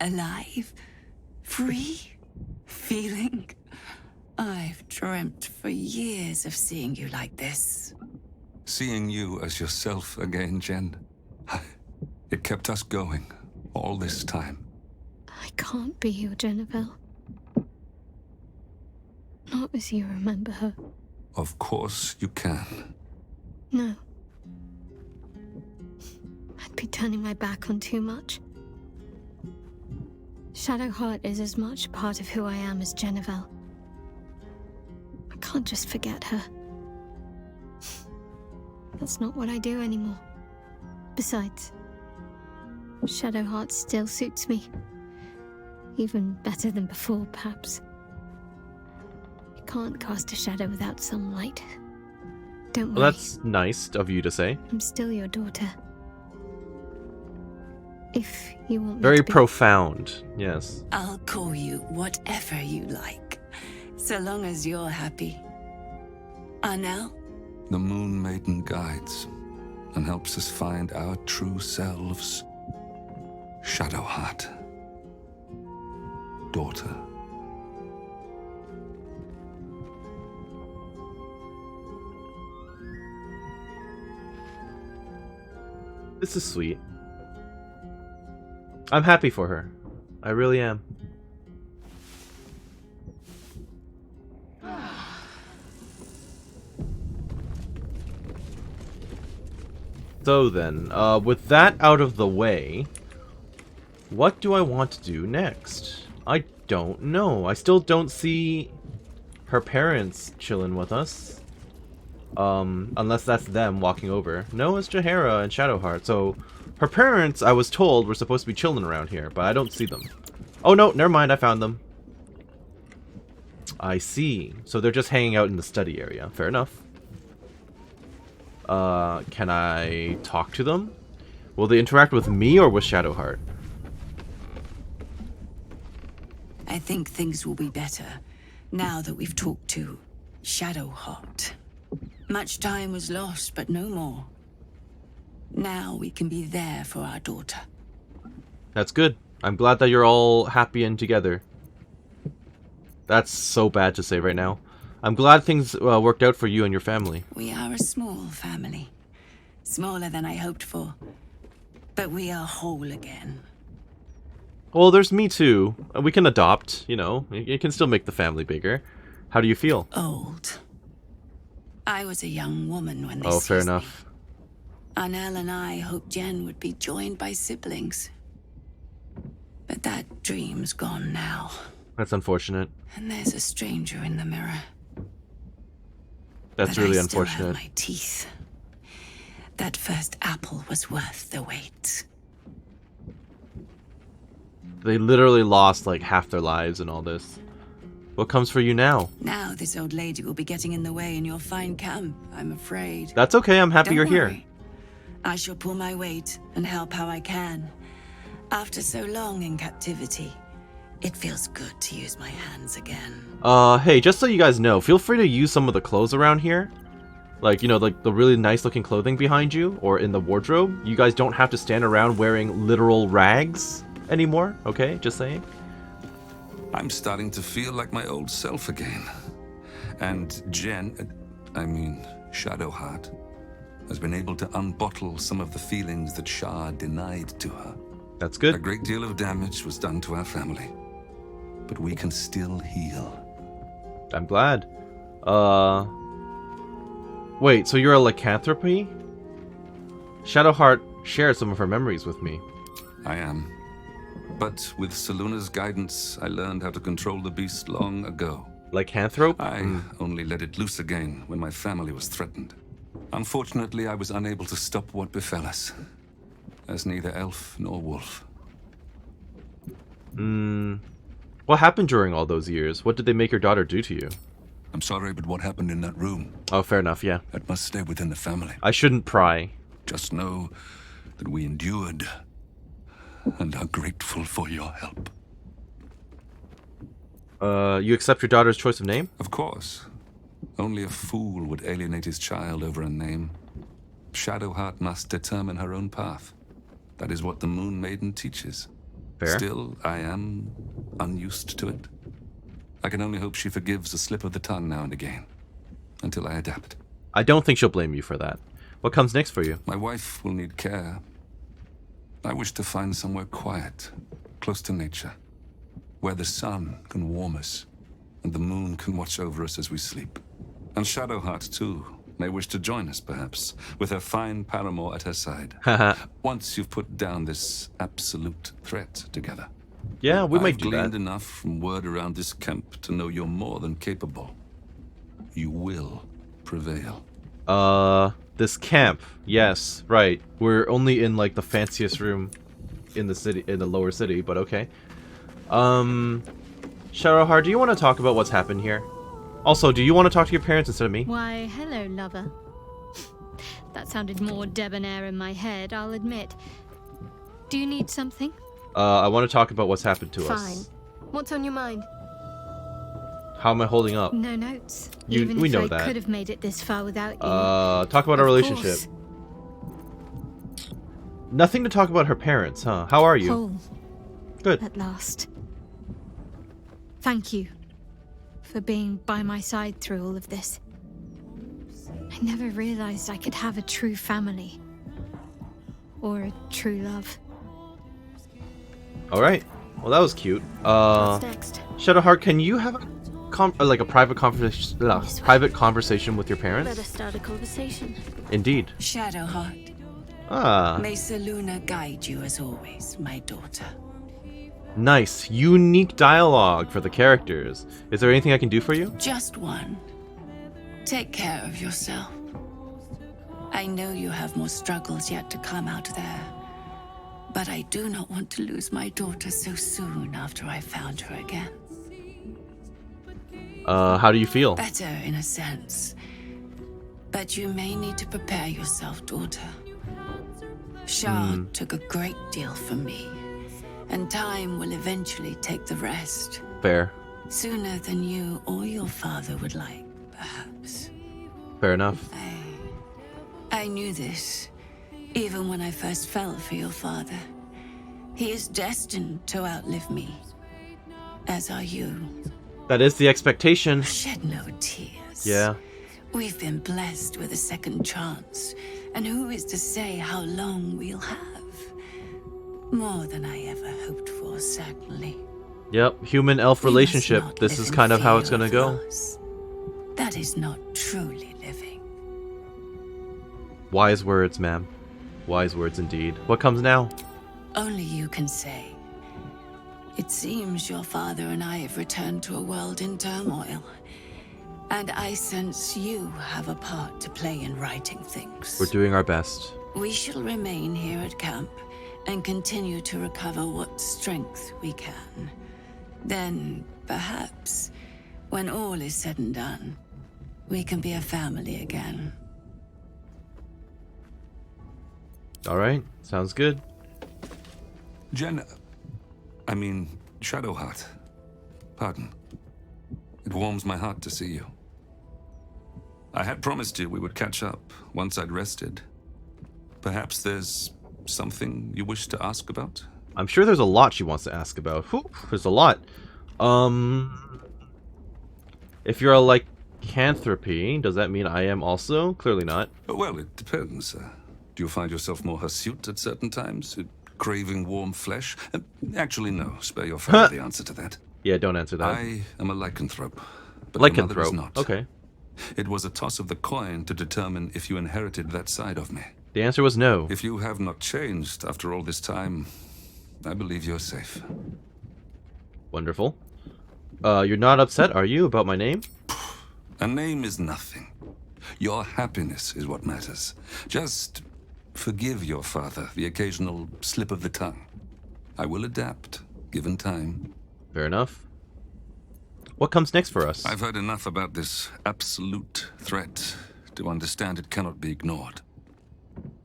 Alive? Free? Feeling? I've dreamt for years of seeing you like this. Seeing you as yourself again, Jen. It kept us going all this time. I can't be your Jennifer. Not as you remember her. Of course you can. No. I'd be turning my back on too much. Shadowheart is as much part of who I am as Jennifer. I can't just forget her. That's not what I do anymore. Besides, Shadowheart still suits me. Even better than before, perhaps. You can't cast a shadow without some light. Don't worry. Well, that's nice of you to say. I'm still your daughter. If you want me Very to be. profound, yes. I'll call you whatever you like, so long as you're happy. Arnell? The Moon Maiden guides and helps us find our true selves. Shadowheart. Daughter. This is sweet. I'm happy for her. I really am. So then, with that out of the way, what do I want to do next? I don't know. I still don't see her parents chilling with us. Unless that's them walking over. No, it's Jaehaera and Shadowheart. So, her parents, I was told, were supposed to be chilling around here, but I don't see them. Oh no, never mind, I found them. I see. So they're just hanging out in the study area. Fair enough. Can I talk to them? Will they interact with me or with Shadowheart? I think things will be better now that we've talked to Shadowheart. Much time was lost, but no more. Now we can be there for our daughter. That's good. I'm glad that you're all happy and together. That's so bad to say right now. I'm glad things worked out for you and your family. We are a small family. Smaller than I hoped for. But we are whole again. Well, there's me too. We can adopt, you know. It can still make the family bigger. How do you feel? Old. I was a young woman when they Oh, fair seized me. enough. Arnell and I hoped Jen would be joined by siblings. But that dream's gone now. That's unfortunate. And there's a stranger in the mirror. That's But really I still have unfortunate. my teeth. That first apple was worth the wait. They literally lost like half their lives in all this. What comes for you now? Now this old lady will be getting in the way in your fine camp, I'm afraid. That's okay, I'm happy Don't you're worry. here. I shall pull my weight and help how I can. After so long in captivity, it feels good to use my hands again. Hey, just so you guys know, feel free to use some of the clothes around here. Like, you know, like the really nice looking clothing behind you, or in the wardrobe. You guys don't have to stand around wearing literal rags anymore, okay? Just saying. I'm starting to feel like my old self again. And Shadowheart, has been able to unbottle some of the feelings that Shar denied to her. That's good. A great deal of damage was done to our family, but we can still heal. I'm glad. Wait, so you're a lycanthropy? Shadowheart shared some of her memories with me. I am. But with Seluna's guidance, I learned how to control the beast long ago. Lycanthrope? I only let it loose again when my family was threatened. Unfortunately, I was unable to stop what befell us, as neither elf nor wolf. What happened during all those years? What did they make your daughter do to you? I'm sorry, but what happened in that room? Oh, fair enough, yeah. That must stay within the family. I shouldn't pry. Just know that we endured and are grateful for your help. You accept your daughter's choice of name? Of course. Only a fool would alienate his child over a name. Shadowheart must determine her own path. That is what the Moon Maiden teaches. Fair. Still, I am unused to it. I can only hope she forgives a slip of the tongue now and again, until I adapt. I don't think she'll blame you for that. What comes next for you? My wife will need care. I wish to find somewhere quiet, close to nature, where the sun can warm us, and the moon can watch over us as we sleep. And Shadowheart, too, may wish to join us, perhaps, with her fine paramour at her side. Once you've put down this absolute threat together. Yeah, we might I've do gleaned that. enough from word around this camp to know you're more than capable. You will prevail. This camp. Yes, right. We're only in, like, the fanciest room in the city, in the lower city, but okay. Shadowheart, do you want to talk about what's happened here? Also, do you want to talk to your parents instead of me? Why, hello, lover. That sounded more debonair in my head, I'll admit. Do you need something? I want to talk about what's happened to Fine. us. What's on your mind? How am I holding up? No notes. We Even if know I that. could have made it this far without you. Talk about our Of relationship. course. Nothing to talk about her parents, huh? How are you? Whole. Good. At last. Thank you for being by my side through all of this. I never realized I could have a true family. Or a true love. Alright. Well, that was cute. What's next? Shadowheart, can you have a private conversation with your Better parents? start a conversation. Indeed. Shadowheart, Ah, may Seluna guide you as always, my daughter. nice. Unique dialogue for the characters. Is there anything I can do for you? Just one. Take care of yourself. I know you have more struggles yet to come out there, but I do not want to lose my daughter so soon after I found her again. How do you feel? Better in a sense, but you may need to prepare yourself, daughter. Shar took a great deal from me, and time will eventually take the rest. Fair. Sooner than you or your father would like, perhaps. Fair enough. I knew this, even when I first fell for your father. He is destined to outlive me, as are you. That is the expectation. Shed no tears. Yeah. We've been blessed with a second chance, and who is to say how long we'll have? More than I ever hoped for, certainly. Yep. Human-elf We must relationship. not This live is in kind of how fear it's gonna of go. loss. That is not truly living. Wise words, ma'am. Wise words indeed. What comes now? Only you can say. It seems your father and I have returned to a world in turmoil. And I sense you have a part to play in righting things. We're doing our best. We shall remain here at camp and continue to recover what strength we can. Then, perhaps, when all is said and done, we can be a family again. Alright. Sounds good. Shadowheart. Pardon. It warms my heart to see you. I had promised you we would catch up once I'd rested. Perhaps there's something you wish to ask about? I'm sure there's a lot she wants to ask about. Whew, there's a lot. If you're a lycanthropy, does that mean I am also? Clearly not. Well, it depends. Do you find yourself more hirsute at certain times? Craving warm flesh? Actually, no. Spare your father the answer to that. Yeah, don't answer that. I am a lycanthrope. But your mother is Lycanthrope. not. Okay. It was a toss of the coin to determine if you inherited that side of me. The answer was no. If you have not changed after all this time, I believe you're safe. Wonderful. You're not upset, are you, about my name? A name is nothing. Your happiness is what matters. Just forgive your father the occasional slip of the tongue. I will adapt, given time. Fair enough. What comes next for us? I've heard enough about this absolute threat to understand it cannot be ignored.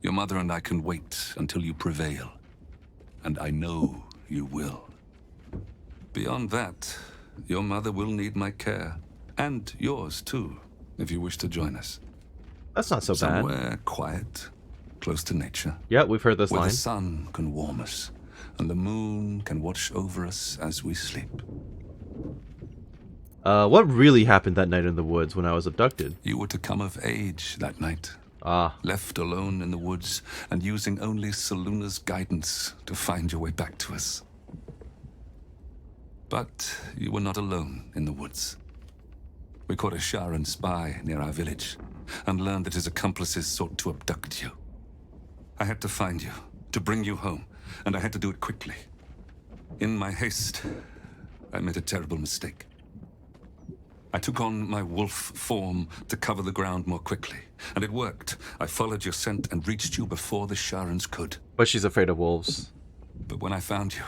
Your mother and I can wait until you prevail. And I know you will. Beyond that, your mother will need my care. And yours, too, if you wish to join us. That's not so bad. Somewhere quiet, close to nature. Yeah, we've heard this where line. the sun can warm us, and the moon can watch over us as we sleep. What really happened that night in the woods when I was abducted? You were to come of age that night. Ah. Left alone in the woods, and using only Seluna's guidance to find your way back to us. But you were not alone in the woods. We caught a Sharan spy near our village, and learned that his accomplices sought to abduct you. I had to find you, to bring you home, and I had to do it quickly. In my haste, I made a terrible mistake. I took on my wolf form to cover the ground more quickly, and it worked. I followed your scent and reached you before the Sharans could. But she's afraid of wolves. But when I found you,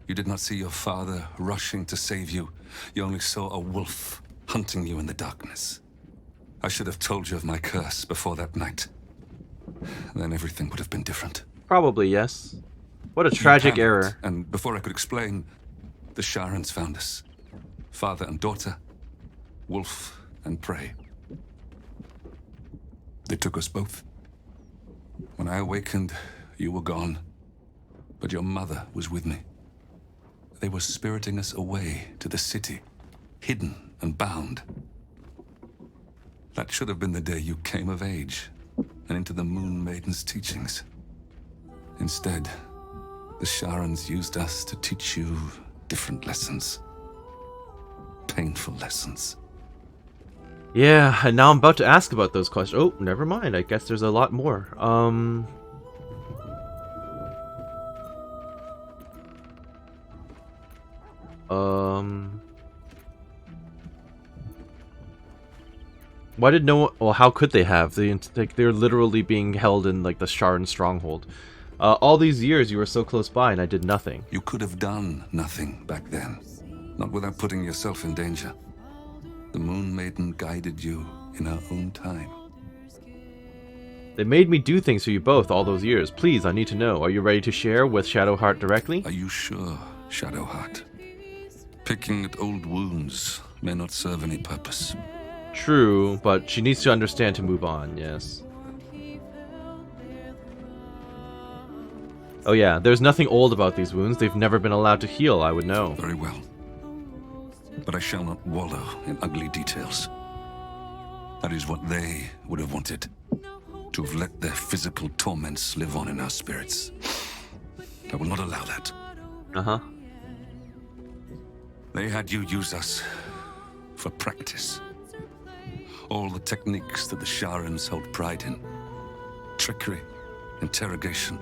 you did not see your father rushing to save you. You only saw a wolf hunting you in the darkness. I should have told you of my curse before that night. Then everything would have been different. Probably, yes. What a You tragic panicked, error. And before I could explain, the Sharans found us. Father and daughter, wolf and prey. They took us both. When I awakened, you were gone, but your mother was with me. They were spiriting us away to the city, hidden and bound. That should have been the day you came of age and into the Moon Maiden's teachings. Instead, the Sharans used us to teach you different lessons. Painful lessons. Yeah, and now I'm about to ask about those questions. Oh, never mind. I guess there's a lot more. Why did no one... Well, how could they have? They're literally being held in, like, the Sharan stronghold. All these years you were so close by and I did nothing. You could have done nothing back then. Not without putting yourself in danger. The Moon Maiden guided you in her own time. They made me do things for you both all those years. Please, I need to know. Are you ready to share with Shadowheart directly? Are you sure, Shadowheart? Picking at old wounds may not serve any purpose. True, but she needs to understand to move on, yes. Oh yeah, there's nothing old about these wounds. They've never been allowed to heal, I would know. Very well. But I shall not wallow in ugly details. That is what they would have wanted. To have let their physical torments live on in our spirits. I will not allow that. Uh-huh. They had you use us for practice. All the techniques that the Sharans held pride in. Trickery, interrogation,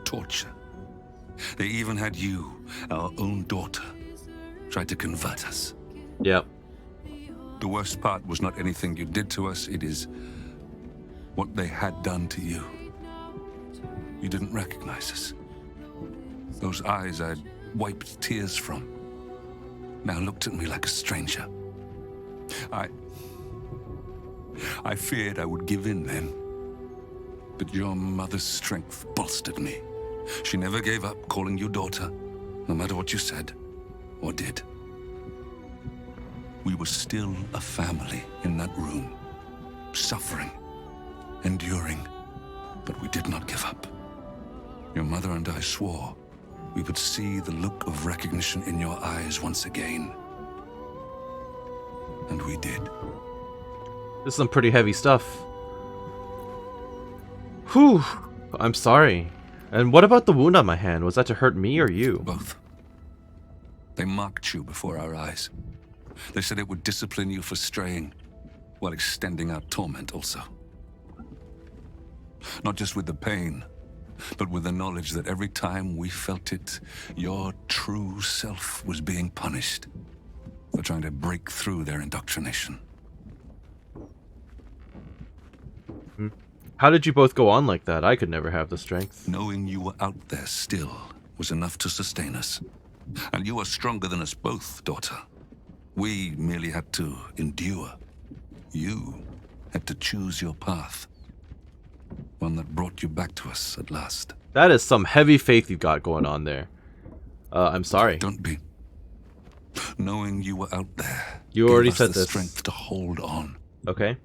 torture. They even had you, our own daughter, try to convert us. Yep. The worst part was not anything you did to us, it is what they had done to you. You didn't recognize us. Those eyes I'd wiped tears from now looked at me like a stranger. I feared I would give in then. But your mother's strength bolstered me. She never gave up calling you daughter, no matter what you said or did. We were still a family in that room, suffering, enduring, but we did not give up. Your mother and I swore we would see the look of recognition in your eyes once again. And we did. This is some pretty heavy stuff. Whew. I'm sorry. And what about the wound on my hand? Was that to hurt me or you? Both. They mocked you before our eyes. They said it would discipline you for straying, while extending our torment also. Not just with the pain, but with the knowledge that every time we felt it, your true self was being punished for trying to break through their indoctrination. How did you both go on like that? I could never have the strength. Knowing you were out there still was enough to sustain us. And you are stronger than us both, daughter. We merely had to endure. You had to choose your path. One that brought you back to us at last. That is some heavy faith you got going on there. I'm sorry. Don't be. Knowing you were out there. You already gave us said the this. Strength to hold on. Okay.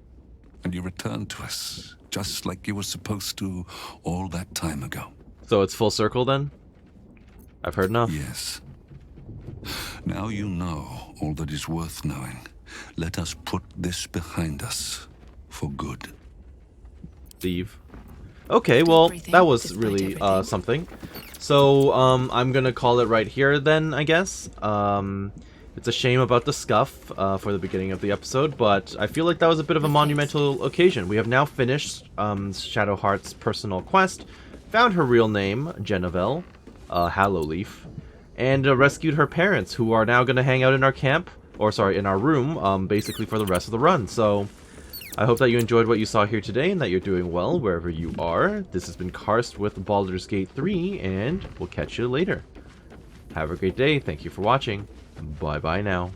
And you returned to us, just like you were supposed to all that time ago. So it's full circle then? I've heard enough. Yes. Now you know all that is worth knowing. Let us put this behind us for good. Leave. Okay, well, that was really something. So, I'm gonna call it right here then, I guess. It's a shame about the scuff for the beginning of the episode, but I feel like that was a bit of a monumental occasion. We have now finished Shadowheart's personal quest, found her real name, Genevieve, Hallowleaf, and rescued her parents, who are now gonna hang out in our camp, or sorry, in our room, basically for the rest of the run. So, I hope that you enjoyed what you saw here today and that you're doing well wherever you are. This has been Karst with Baldur's Gate 3, and we'll catch you later. Have a great day. Thank you for watching. Bye-bye now.